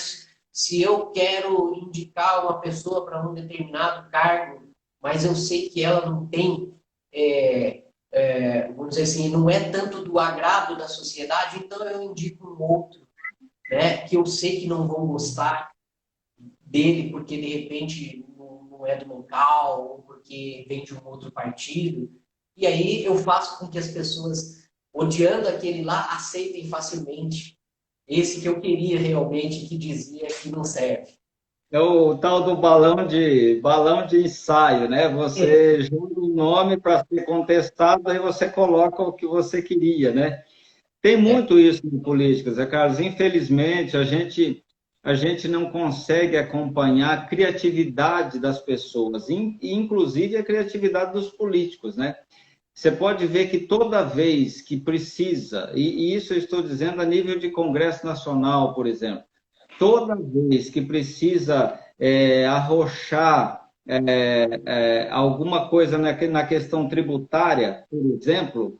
Se eu quero indicar uma pessoa para um determinado cargo, mas eu sei que ela não tem, vamos dizer assim, não é tanto do agrado da sociedade, então eu indico um outro, né? Que eu sei que não vão gostar dele porque de repente não é do local ou porque vem de um outro partido. E aí eu faço com que as pessoas, odiando aquele lá, aceitem facilmente esse que eu queria realmente, que dizia que não serve. É o tal do balão de ensaio, né? Você junta um nome para ser contestado, aí você coloca o que você queria, né? Tem muito isso em política, Zé Carlos. Infelizmente, a gente não consegue acompanhar a criatividade das pessoas, inclusive a criatividade dos políticos, né? Você pode ver que toda vez que precisa, e isso eu estou dizendo a nível de Congresso Nacional, por exemplo, toda vez que precisa arrochar alguma coisa na questão tributária, por exemplo,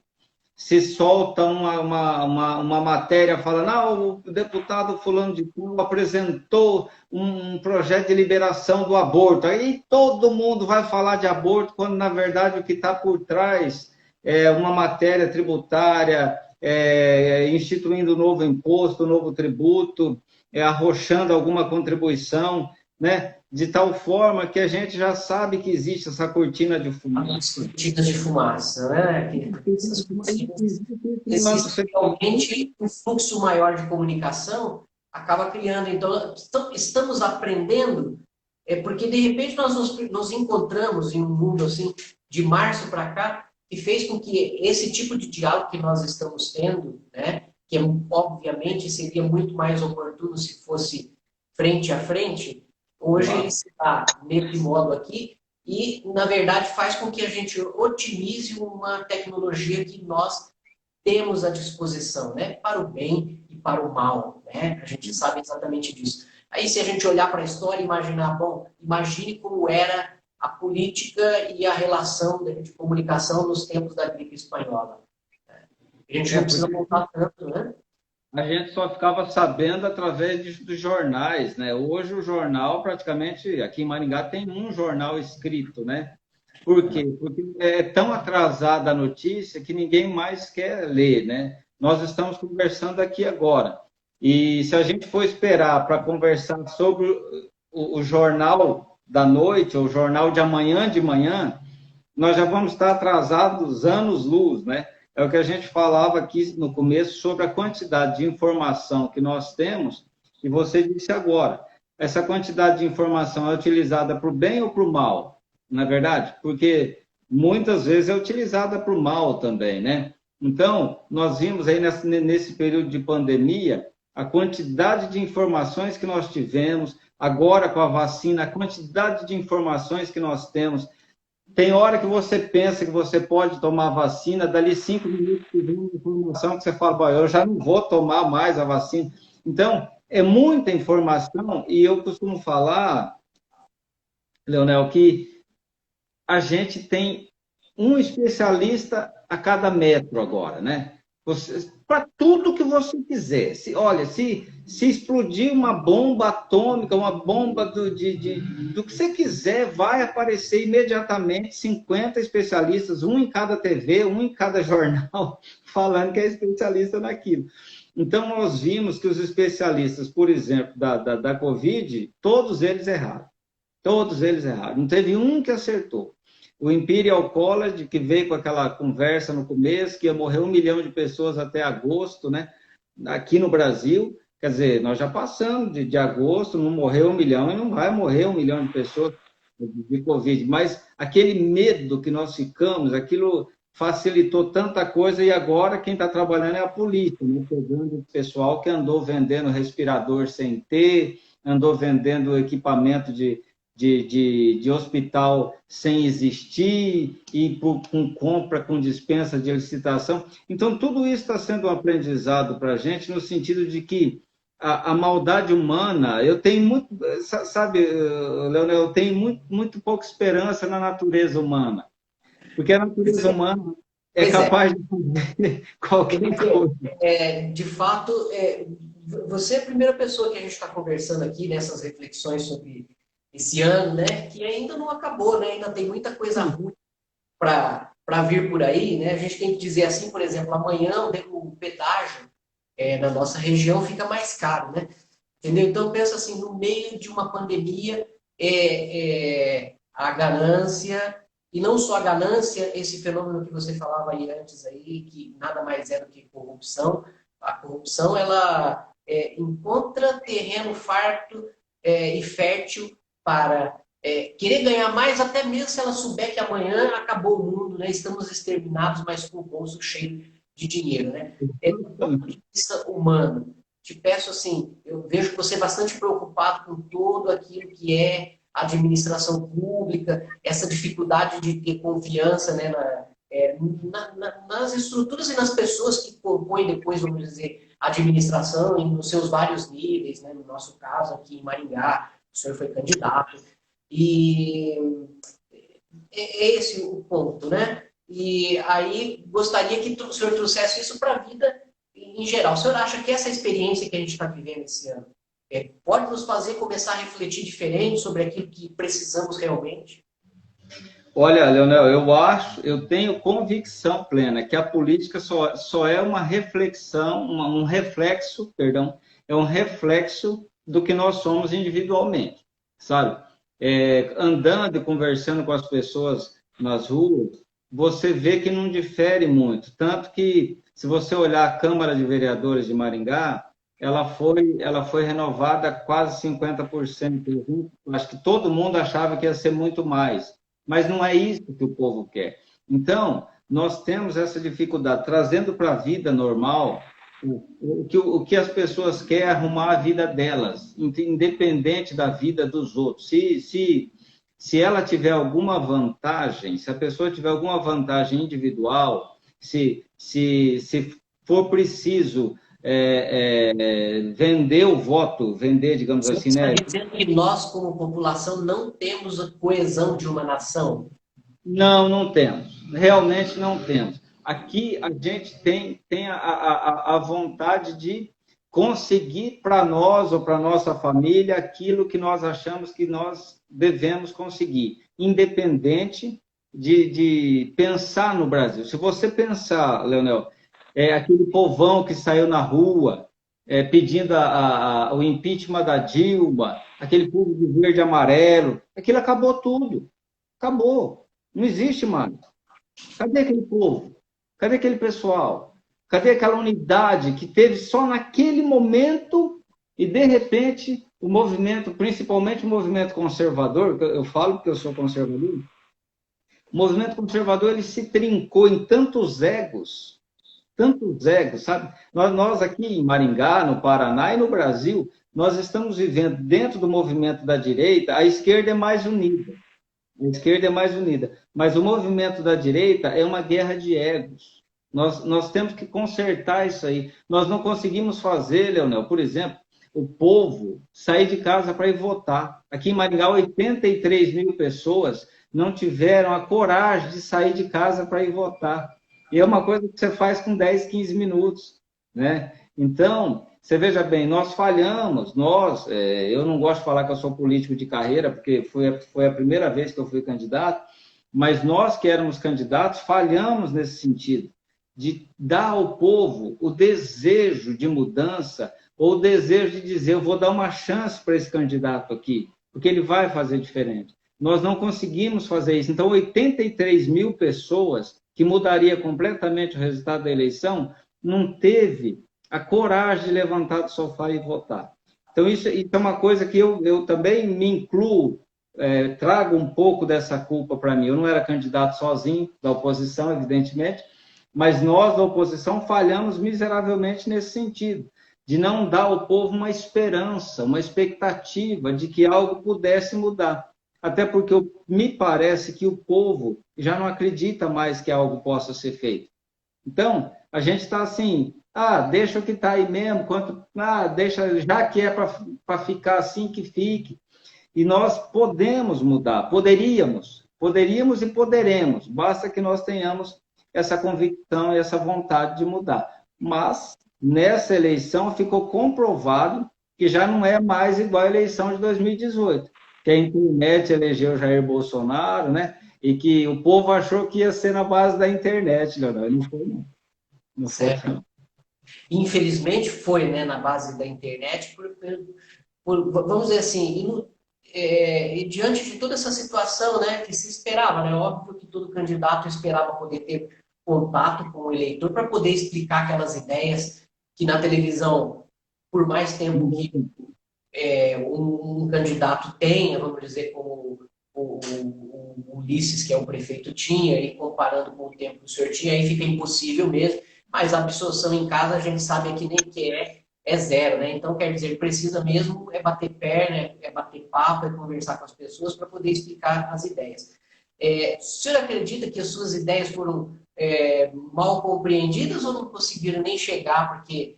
se solta uma matéria falando, o deputado fulano de tal apresentou um projeto de liberação do aborto. Aí todo mundo vai falar de aborto, quando na verdade o que está por trás é uma matéria tributária, instituindo um novo imposto, um novo tributo, arrochando alguma contribuição, né? De tal forma que a gente já sabe que existe essa cortina de fumaça. As cortinas de fumaça, né? Essas cortinas, existe realmente um fluxo maior de comunicação, acaba criando. Então, estamos aprendendo, porque de repente nós nos encontramos em um mundo assim, de março para cá, que fez com que esse tipo de diálogo que nós estamos tendo, né? Que obviamente seria muito mais oportuno se fosse frente a frente, hoje ele está nesse modo aqui e, na verdade, faz com que a gente otimize uma tecnologia que nós temos à disposição, né? Para o bem e para o mal, né? A gente sabe exatamente disso. Aí, se a gente olhar para a história e imaginar, bom, imagine como era a política e a relação de comunicação nos tempos da gripe espanhola. A gente não precisa voltar tanto, né? A gente só ficava sabendo através dos jornais, né? Hoje o jornal, praticamente, aqui em Maringá tem um jornal escrito, né? Por quê? Porque é tão atrasada a notícia que ninguém mais quer ler, né? Nós estamos conversando aqui agora. E se a gente for esperar para conversar sobre o jornal da noite, ou o jornal de manhã, nós já vamos estar atrasados anos-luz, né? É o que a gente falava aqui no começo sobre a quantidade de informação que nós temos, e você disse agora. Essa quantidade de informação é utilizada para o bem ou para o mal, não é verdade? Porque muitas vezes é utilizada para o mal também, né? Então, nós vimos aí nesse período de pandemia a quantidade de informações que nós tivemos, agora com a vacina, a quantidade de informações que nós temos. Tem hora que você pensa que você pode tomar vacina, dali 5 minutos que vem uma informação que você fala, eu já não vou tomar mais a vacina. Então, é muita informação e eu costumo falar, Leonel, que a gente tem um especialista a cada metro agora, né? Para tudo que você quiser. Olha, se explodir uma bomba atômica, uma bomba do que você quiser, vai aparecer imediatamente 50 especialistas, um em cada TV, um em cada jornal, falando que é especialista naquilo. Então, nós vimos que os especialistas, por exemplo, da Covid, todos eles erraram. Todos eles erraram. Não teve um que acertou. O Imperial College, que veio com aquela conversa no começo, que ia morrer 1 milhão de pessoas até agosto, né? Aqui no Brasil, quer dizer, nós já passamos de agosto, não morreu 1 milhão e não vai morrer 1 milhão de pessoas de Covid, mas aquele medo que nós ficamos, aquilo facilitou tanta coisa e agora quem está trabalhando é a polícia, né? Pegando o pessoal que andou vendendo respirador sem ter, andou vendendo equipamento de de hospital sem existir, e com compra, com dispensa de licitação. Então, tudo isso está sendo um aprendizado para a gente, no sentido de que a maldade humana, eu tenho muito, sabe, Leonel, eu tenho muito pouca esperança na natureza humana, porque a natureza humana é capaz de fazer qualquer coisa. De fato, você é a primeira pessoa que a gente está conversando aqui nessas reflexões sobre esse ano, né? Que ainda não acabou, né? Ainda tem muita coisa ruim para vir por aí, né? A gente tem que dizer assim, por exemplo, amanhã o pedágio na nossa região fica mais caro, né? Entendeu? Então, pensa assim, no meio de uma pandemia, a ganância, e não só a ganância, esse fenômeno que você falava aí antes, aí, que nada mais é do que corrupção. A corrupção, ela encontra terreno farto e fértil para querer ganhar mais, até mesmo se ela souber que amanhã acabou o mundo, né? Estamos exterminados, mas com o bolso cheio de dinheiro, né? Do ponto de vista humano, te peço assim, eu vejo que você é bastante preocupado com todo aquilo que é administração pública, essa dificuldade de ter confiança, né, nas estruturas e nas pessoas que compõem depois, vamos dizer, a administração nos seus vários níveis, né? No nosso caso aqui em Maringá, o senhor foi candidato, e é esse o ponto, né? E aí gostaria que o senhor trouxesse isso para a vida em geral. O senhor acha que essa experiência que a gente está vivendo esse ano pode nos fazer começar a refletir diferente sobre aquilo que precisamos realmente? Olha, Leonel, eu tenho convicção plena que a política só é uma reflexão, um reflexo, perdão, é um reflexo do que nós somos individualmente, sabe? Andando e conversando com as pessoas nas ruas, você vê que não difere muito. Tanto que, se você olhar a Câmara de Vereadores de Maringá, ela foi renovada quase 50%. Acho que todo mundo achava que ia ser muito mais. Mas não é isso que o povo quer. Então, nós temos essa dificuldade, trazendo para a vida normal o que as pessoas querem arrumar a vida delas, independente da vida dos outros. Se ela tiver alguma vantagem, se a pessoa tiver alguma vantagem individual, se for preciso vender o voto, digamos assim, Você né? está dizendo que nós, como população, não temos a coesão de uma nação? Não temos. Realmente não temos. Aqui a gente tem a vontade de conseguir para nós ou para nossa família aquilo que nós achamos que nós devemos conseguir, independente de pensar no Brasil. Se você pensar, Leonel, aquele povão que saiu na rua pedindo o impeachment da Dilma, aquele povo de verde e amarelo, aquilo acabou tudo. Acabou. Não existe mais. Cadê aquele povo? Cadê aquele pessoal? Cadê aquela unidade que teve só naquele momento e, de repente, o movimento, principalmente o movimento conservador, eu falo porque eu sou conservador, o movimento conservador ele se trincou em tantos egos, sabe? Nós aqui em Maringá, no Paraná e no Brasil, nós estamos vivendo dentro do movimento da direita, a esquerda é mais unida. A esquerda é mais unida. Mas o movimento da direita é uma guerra de egos. Nós temos que consertar isso aí. Nós não conseguimos fazer, Leonel, por exemplo, o povo sair de casa para ir votar. Aqui em Maringá, 83 mil pessoas não tiveram a coragem de sair de casa para ir votar. E é uma coisa que você faz com 10, 15 minutos, né? Então, você veja bem, nós falhamos, eu não gosto de falar que eu sou político de carreira, porque foi a primeira vez que eu fui candidato, mas nós que éramos candidatos falhamos nesse sentido, de dar ao povo o desejo de mudança, ou o desejo de dizer, eu vou dar uma chance para esse candidato aqui, porque ele vai fazer diferente. Nós não conseguimos fazer isso. Então, 83 mil pessoas, que mudaria completamente o resultado da eleição, não teve a coragem de levantar do sofá e votar. Então, isso é uma coisa que eu também me incluo, trago um pouco dessa culpa para mim. Eu não era candidato sozinho, da oposição, evidentemente, mas nós, da oposição, falhamos miseravelmente nesse sentido, de não dar ao povo uma esperança, uma expectativa de que algo pudesse mudar. até porque me parece que o povo já não acredita mais que algo possa ser feito. Então, a gente está assim, deixa o que está aí mesmo, deixa, já que é para ficar assim, que fique. E nós podemos mudar, poderíamos e poderemos, basta que nós tenhamos essa convicção e essa vontade de mudar. Mas, nessa eleição, ficou comprovado que já não é mais igual à eleição de 2018, que a internet elegeu Jair Bolsonaro, né? E que o povo achou que ia ser na base da internet, Leonel. Não foi, não. Não foi, não. Infelizmente foi, né, na base da internet, vamos dizer assim, e diante de toda essa situação, né, que se esperava, né, óbvio que todo candidato esperava poder ter contato com o eleitor para poder explicar aquelas ideias que na televisão, por mais tempo que um candidato tenha, vamos dizer, como o Ulisses, que é o prefeito, tinha, e comparando com o tempo que o senhor tinha, aí fica impossível mesmo, mas a absorção em casa a gente sabe que nem que é zero, né? Então, quer dizer, precisa mesmo bater perna, bater papo, conversar com as pessoas para poder explicar as ideias. O senhor acredita que as suas ideias foram mal compreendidas ou não conseguiram nem chegar, porque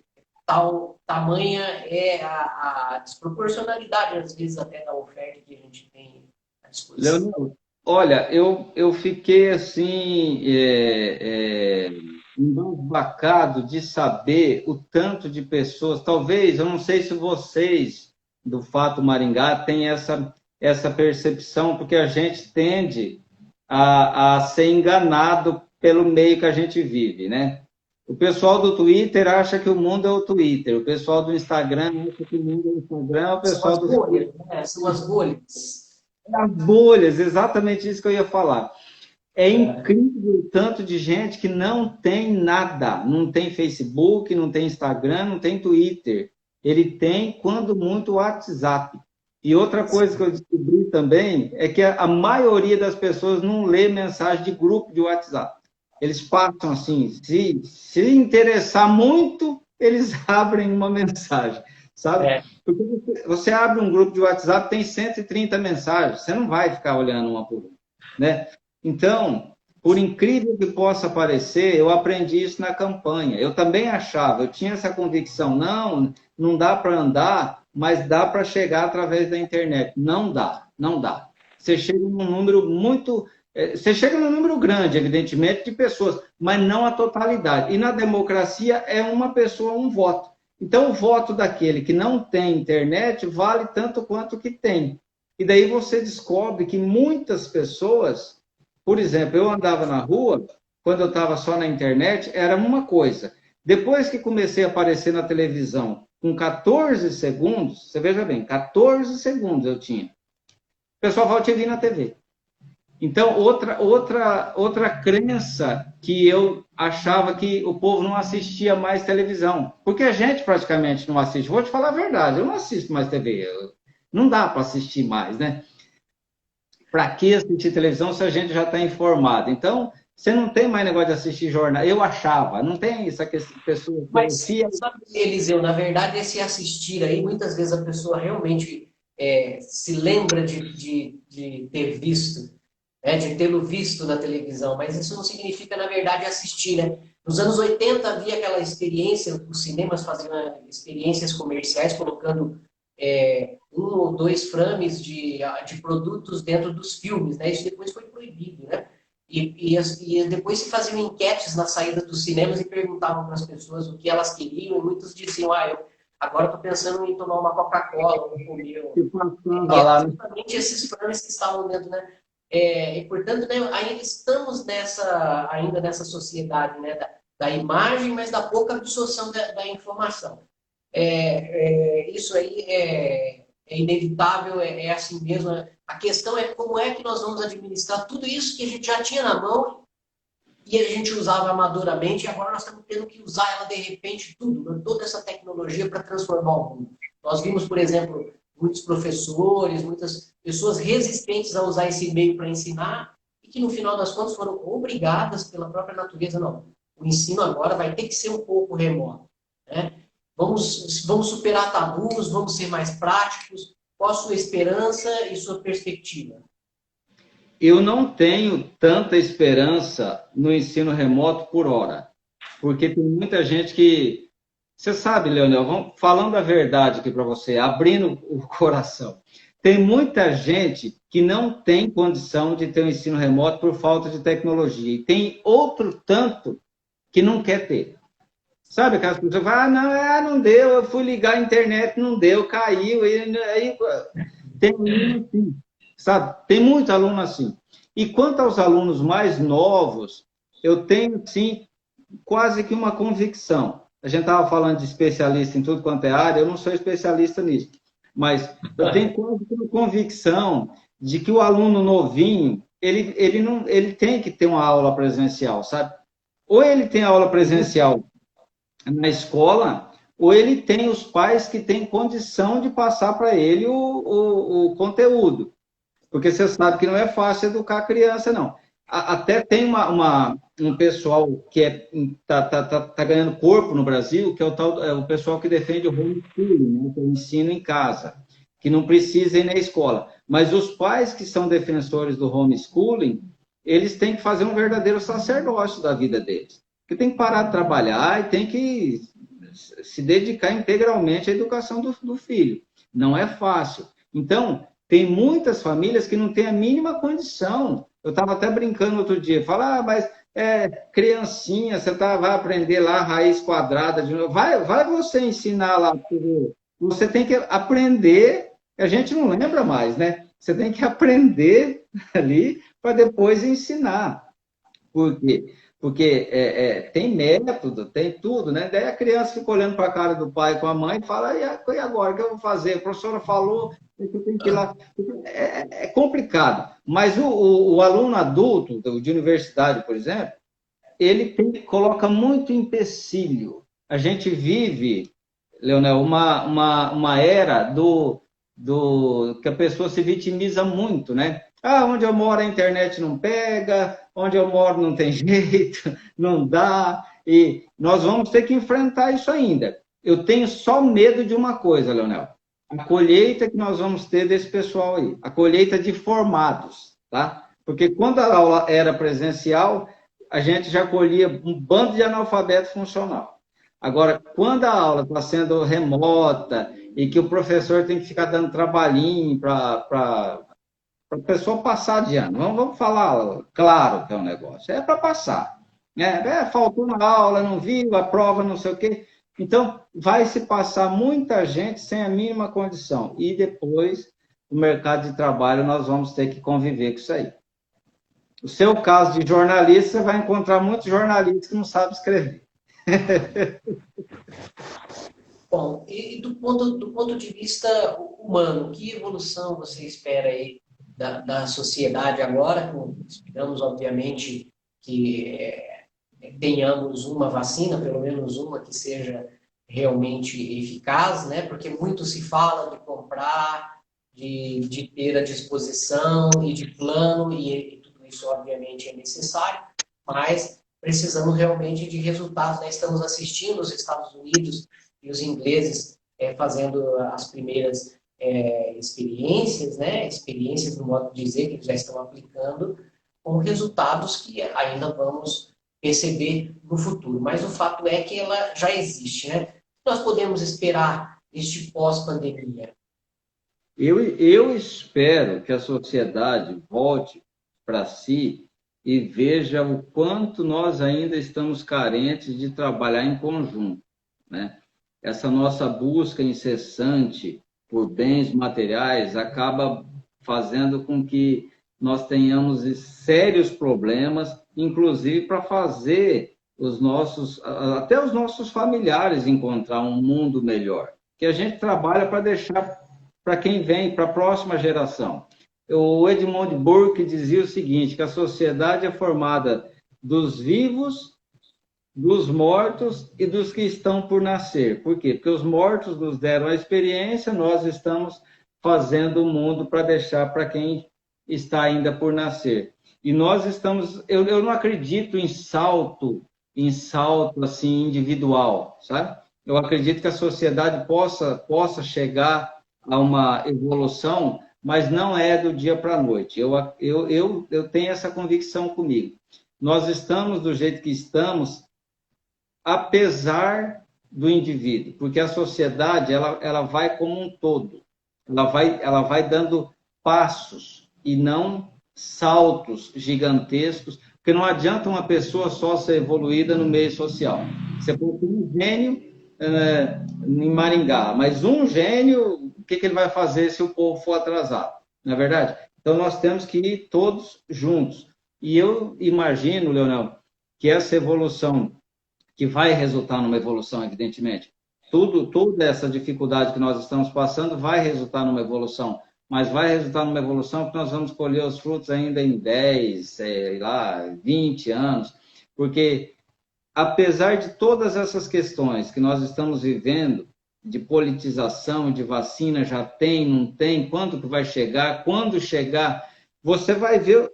tamanha é a desproporcionalidade, às vezes, até da oferta que a gente tem à disposição? Leonel, olha, eu fiquei assim, embasbacado de saber o tanto de pessoas. Talvez, eu não sei se vocês do Fato Maringá têm essa percepção, porque a gente tende a ser enganado pelo meio que a gente vive, né? O pessoal do Twitter acha que o mundo é o Twitter, o pessoal do Instagram acha que o mundo é o Instagram, o São pessoal as do... bolhas, né? São as bolhas. As bolhas, exatamente isso que eu ia falar. É incrível o tanto de gente que não tem nada, não tem Facebook, não tem Instagram, não tem Twitter. Ele tem, quando muito, o WhatsApp. E outra coisa que eu descobri também é que a maioria das pessoas não lê mensagem de grupo de WhatsApp. Eles passam assim, se interessar muito, eles abrem uma mensagem, sabe? Porque você abre um grupo de WhatsApp, tem 130 mensagens, você não vai ficar olhando uma por uma, né? Então, por incrível que possa parecer, eu aprendi isso na campanha. Eu também achava, eu tinha essa convicção, não dá para andar, mas dá para chegar através da internet. Não dá, não dá. Você chega num número muito... Você chega num número grande, evidentemente, de pessoas, mas não a totalidade. E na democracia é uma pessoa, um voto. Então, o voto daquele que não tem internet vale tanto quanto o que tem. E daí você descobre que muitas pessoas... Por exemplo, eu andava na rua, quando eu estava só na internet, era uma coisa. Depois que comecei a aparecer na televisão, com 14 segundos, você veja bem, 14 segundos eu tinha. O pessoal fala, eu te vi na TV. Então, outra crença que eu achava que o povo não assistia mais televisão. Porque a gente praticamente não assiste. Vou te falar a verdade, eu não assisto mais TV. Não dá para assistir mais, né? Para que assistir televisão se a gente já está informado? Então, você não tem mais negócio de assistir jornal. Eu achava, não tem essa pessoa... Mas, sabe, Eliseu, na verdade, esse assistir aí, muitas vezes a pessoa realmente se lembra de ter visto, né, de tê-lo visto na televisão, mas isso não significa, na verdade, assistir, né? Nos anos 80 havia aquela experiência, os cinemas faziam experiências comerciais colocando 1 ou 2 frames de produtos dentro dos filmes, né? Isso depois foi proibido, né? E depois se faziam enquetes na saída dos cinemas e perguntavam para as pessoas o que elas queriam, e muitos diziam, agora estou pensando em tomar uma Coca-Cola, ou comer. E eram justamente esses frames que estavam dentro, né? E, portanto, né, ainda estamos ainda nessa sociedade, né, da imagem, mas da pouca absorção da informação. Isso aí é inevitável, é assim mesmo. A questão é como é que nós vamos administrar tudo isso que a gente já tinha na mão e a gente usava amadoramente, e agora nós estamos tendo que usar ela de repente, toda essa tecnologia para transformar o mundo. Nós vimos, por exemplo, muitos professores, muitas pessoas resistentes a usar esse meio para ensinar e que no final das contas foram obrigadas pela própria natureza. Não, o ensino agora vai ter que ser um pouco remoto, né? Vamos superar tabus, vamos ser mais práticos. Qual a sua esperança e sua perspectiva? Eu não tenho tanta esperança no ensino remoto por hora, porque tem muita gente que... Você sabe, Leonel, falando a verdade aqui para você, abrindo o coração. Tem muita gente que não tem condição de ter um ensino remoto por falta de tecnologia. E tem outro tanto que não quer ter. Sabe aquelas pessoas que falam, não, não deu, eu fui ligar a internet, não deu, caiu. Aí, tem aluno assim, sabe? Tem muito aluno assim. E quanto aos alunos mais novos, eu tenho, sim, quase que uma convicção. A gente estava falando de especialista em tudo quanto é área, eu não sou especialista nisso, mas eu tenho quase que uma convicção de que o aluno novinho, ele tem que ter uma aula presencial, sabe? Ou ele tem aula presencial na escola, ou ele tem os pais que têm condição de passar para ele o conteúdo. Porque você sabe que não é fácil educar a criança, não. Até tem um pessoal que tá ganhando corpo no Brasil, que é o pessoal que defende o homeschooling, né, que é o ensino em casa, que não precisa ir na escola. Mas os pais que são defensores do homeschooling, eles têm que fazer um verdadeiro sacerdócio da vida deles. Porque tem que parar de trabalhar e tem que se dedicar integralmente à educação do filho. Não é fácil. Então, tem muitas famílias que não têm a mínima condição. Eu estava até brincando outro dia, falar, mas criancinha, você vai aprender lá a raiz quadrada de novo. Vai você ensinar lá. Você tem que aprender, a gente não lembra mais, né? Você tem que aprender ali para depois ensinar. Por quê? Porque tem método, tem tudo, né? Daí a criança fica olhando para a cara do pai com a mãe e fala, e agora, o que eu vou fazer? A professora falou que eu tenho que ir lá. É complicado. Mas o aluno adulto, de universidade, por exemplo, ele coloca muito empecilho. A gente vive, Leonel, uma era que a pessoa se vitimiza muito, né? Onde eu moro a internet não pega, onde eu moro não tem jeito, não dá, e nós vamos ter que enfrentar isso ainda. Eu tenho só medo de uma coisa, Leonel, a colheita que nós vamos ter desse pessoal aí, a colheita de formados, tá? Porque quando a aula era presencial, a gente já colhia um bando de analfabeto funcional. Agora, quando a aula está sendo remota e que o professor tem que ficar dando trabalhinho para a pessoa passar de ano. Vamos falar claro que é um negócio. É para passar. Faltou na aula, não viu, a prova, não sei o quê. Então, vai se passar muita gente sem a mínima condição. E depois, o mercado de trabalho, nós vamos ter que conviver com isso aí. O seu caso de jornalista, você vai encontrar muitos jornalistas que não sabem escrever. Bom, e do ponto de vista humano, que evolução você espera aí da sociedade agora? Esperamos, obviamente, que tenhamos uma vacina, pelo menos uma que seja realmente eficaz, né? Porque muito se fala de comprar, de ter à disposição e de plano, e tudo isso, obviamente, é necessário, mas precisamos realmente de resultados, né? Estamos assistindo os Estados Unidos e os ingleses fazendo as primeiras experiências, né? Experiências, no modo de dizer, que eles já estão aplicando, com resultados que ainda vamos perceber no futuro. Mas o fato é que ela já existe, né? Nós podemos esperar este pós-pandemia? Eu espero que a sociedade volte para si e veja o quanto nós ainda estamos carentes de trabalhar em conjunto, né? Essa nossa busca incessante por bens materiais acaba fazendo com que nós tenhamos sérios problemas, inclusive para fazer até os nossos familiares encontrar um mundo melhor, que a gente trabalha para deixar para quem vem, para a próxima geração. O Edmund Burke dizia o seguinte, que a sociedade é formada dos vivos, dos mortos e dos que estão por nascer. Por quê? Porque os mortos nos deram a experiência, nós estamos fazendo o mundo para deixar para quem está ainda por nascer. E nós estamos... Eu não acredito em salto assim, individual, sabe? Eu acredito que a sociedade possa chegar a uma evolução, mas não é do dia para a noite. Eu tenho essa convicção comigo. Nós estamos do jeito que estamos, apesar do indivíduo, porque a sociedade ela vai como um todo, ela vai dando passos e não saltos gigantescos, porque não adianta uma pessoa só ser evoluída no meio social. Você pode ter um gênio em Maringá, mas um gênio, o que ele vai fazer se o povo for atrasado? Não é verdade? Então nós temos que ir todos juntos. E eu imagino, Leonel, que essa evolução que vai resultar numa evolução, evidentemente. Toda essa dificuldade que nós estamos passando vai resultar numa evolução, mas vai resultar numa evolução que nós vamos colher os frutos ainda em 10, sei lá, 20 anos, porque apesar de todas essas questões que nós estamos vivendo, de politização, de vacina, já tem, não tem, quando que vai chegar, quando chegar, você vai ver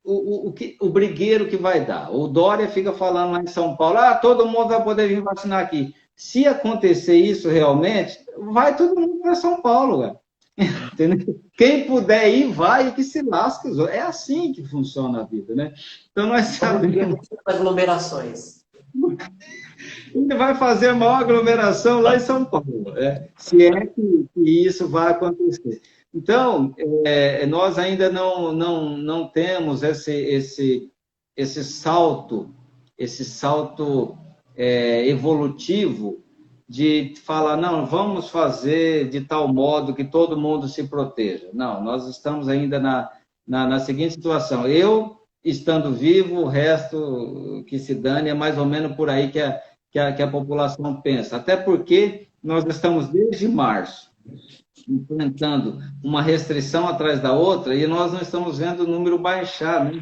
o brigueiro que vai dar. O Dória fica falando lá em São Paulo, todo mundo vai poder vir vacinar aqui. Se acontecer isso realmente, vai todo mundo para São Paulo, cara. Entendeu? Quem puder ir, vai, e que se lasque. É assim que funciona a vida, né? Então nós sabemos... aglomerações. Ele vai fazer a maior aglomeração lá em São Paulo, se é que isso vai acontecer. Então, nós ainda não temos esse salto evolutivo de falar, não, vamos fazer de tal modo que todo mundo se proteja. Não, nós estamos ainda na seguinte situação. Eu, estando vivo, o resto que se dane, é mais ou menos por aí que a população pensa. Até porque nós estamos desde março enfrentando uma restrição atrás da outra e nós não estamos vendo o número baixar, né,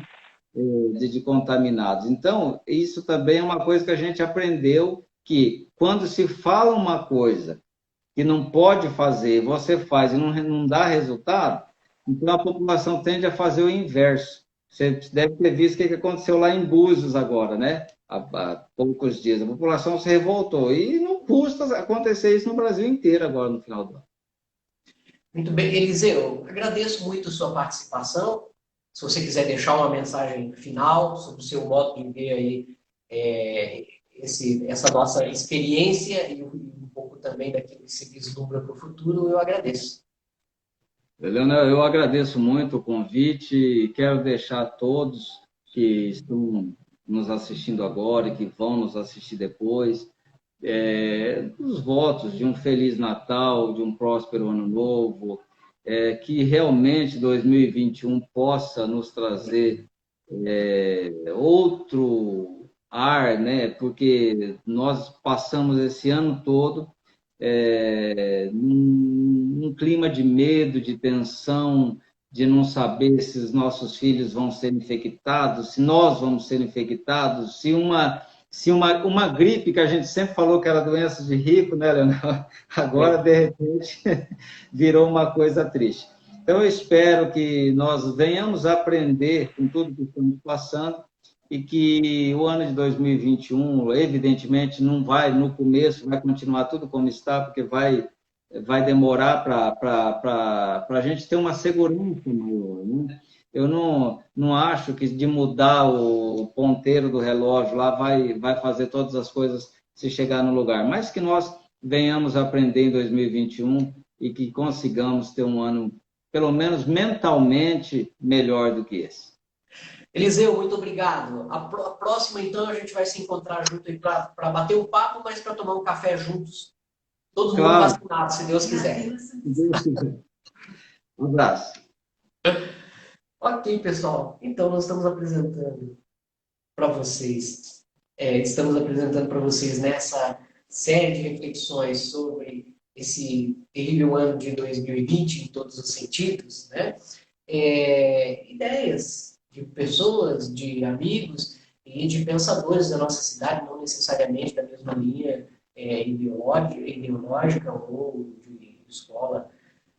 de contaminados. Então, isso também é uma coisa que a gente aprendeu, que quando se fala uma coisa que não pode fazer, você faz e não dá resultado, então a população tende a fazer o inverso. Você deve ter visto o que aconteceu lá em Búzios agora, né? Há poucos dias. A população se revoltou. E não custa acontecer isso no Brasil inteiro agora, no final do ano. Muito bem, Eliseu, agradeço muito a sua participação. Se você quiser deixar uma mensagem final sobre o seu modo de ver aí essa nossa experiência e um pouco também daquilo que se vislumbra para o futuro, eu agradeço. Leonel, eu agradeço muito o convite e quero deixar a todos que estão nos assistindo agora e que vão nos assistir depois, os votos de um Feliz Natal, de um próspero Ano Novo, que realmente 2021 possa nos trazer outro ar, né? Porque nós passamos esse ano todo num clima de medo, de tensão, de não saber se os nossos filhos vão ser infectados, se nós vamos ser infectados, se uma gripe que a gente sempre falou que era doença de rico, né, Leonel? Agora, de repente, virou uma coisa triste. Então, eu espero que nós venhamos a aprender com tudo que estamos passando e que o ano de 2021, evidentemente, não vai, no começo, vai continuar tudo como está, porque vai demorar para a gente ter uma segurança maior, né? Eu não acho que de mudar o ponteiro do relógio lá vai fazer todas as coisas se chegar no lugar, mas que nós venhamos a aprender em 2021 e que consigamos ter um ano, pelo menos mentalmente, melhor do que esse. Eliseu, muito obrigado. A próxima, então, a gente vai se encontrar junto para bater um papo, mas para tomar um café juntos. Todo mundo vacinado, se Deus quiser. Um abraço. Ok, pessoal. Então, nós estamos apresentando para vocês, nessa série de reflexões sobre esse terrível ano de 2020, em todos os sentidos, né? Ideias de pessoas, de amigos e de pensadores da nossa cidade, não necessariamente da mesma linha ideológica ou de escola.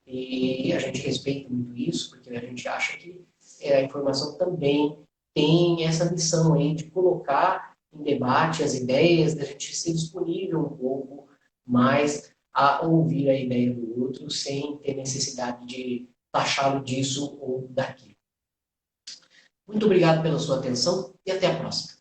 E a gente respeita muito isso, porque a gente acha que a informação também tem essa missão aí de colocar em debate as ideias, da gente ser disponível um pouco mais a ouvir a ideia do outro, sem ter necessidade de taxá-lo disso ou daquilo. Muito obrigado pela sua atenção e até a próxima.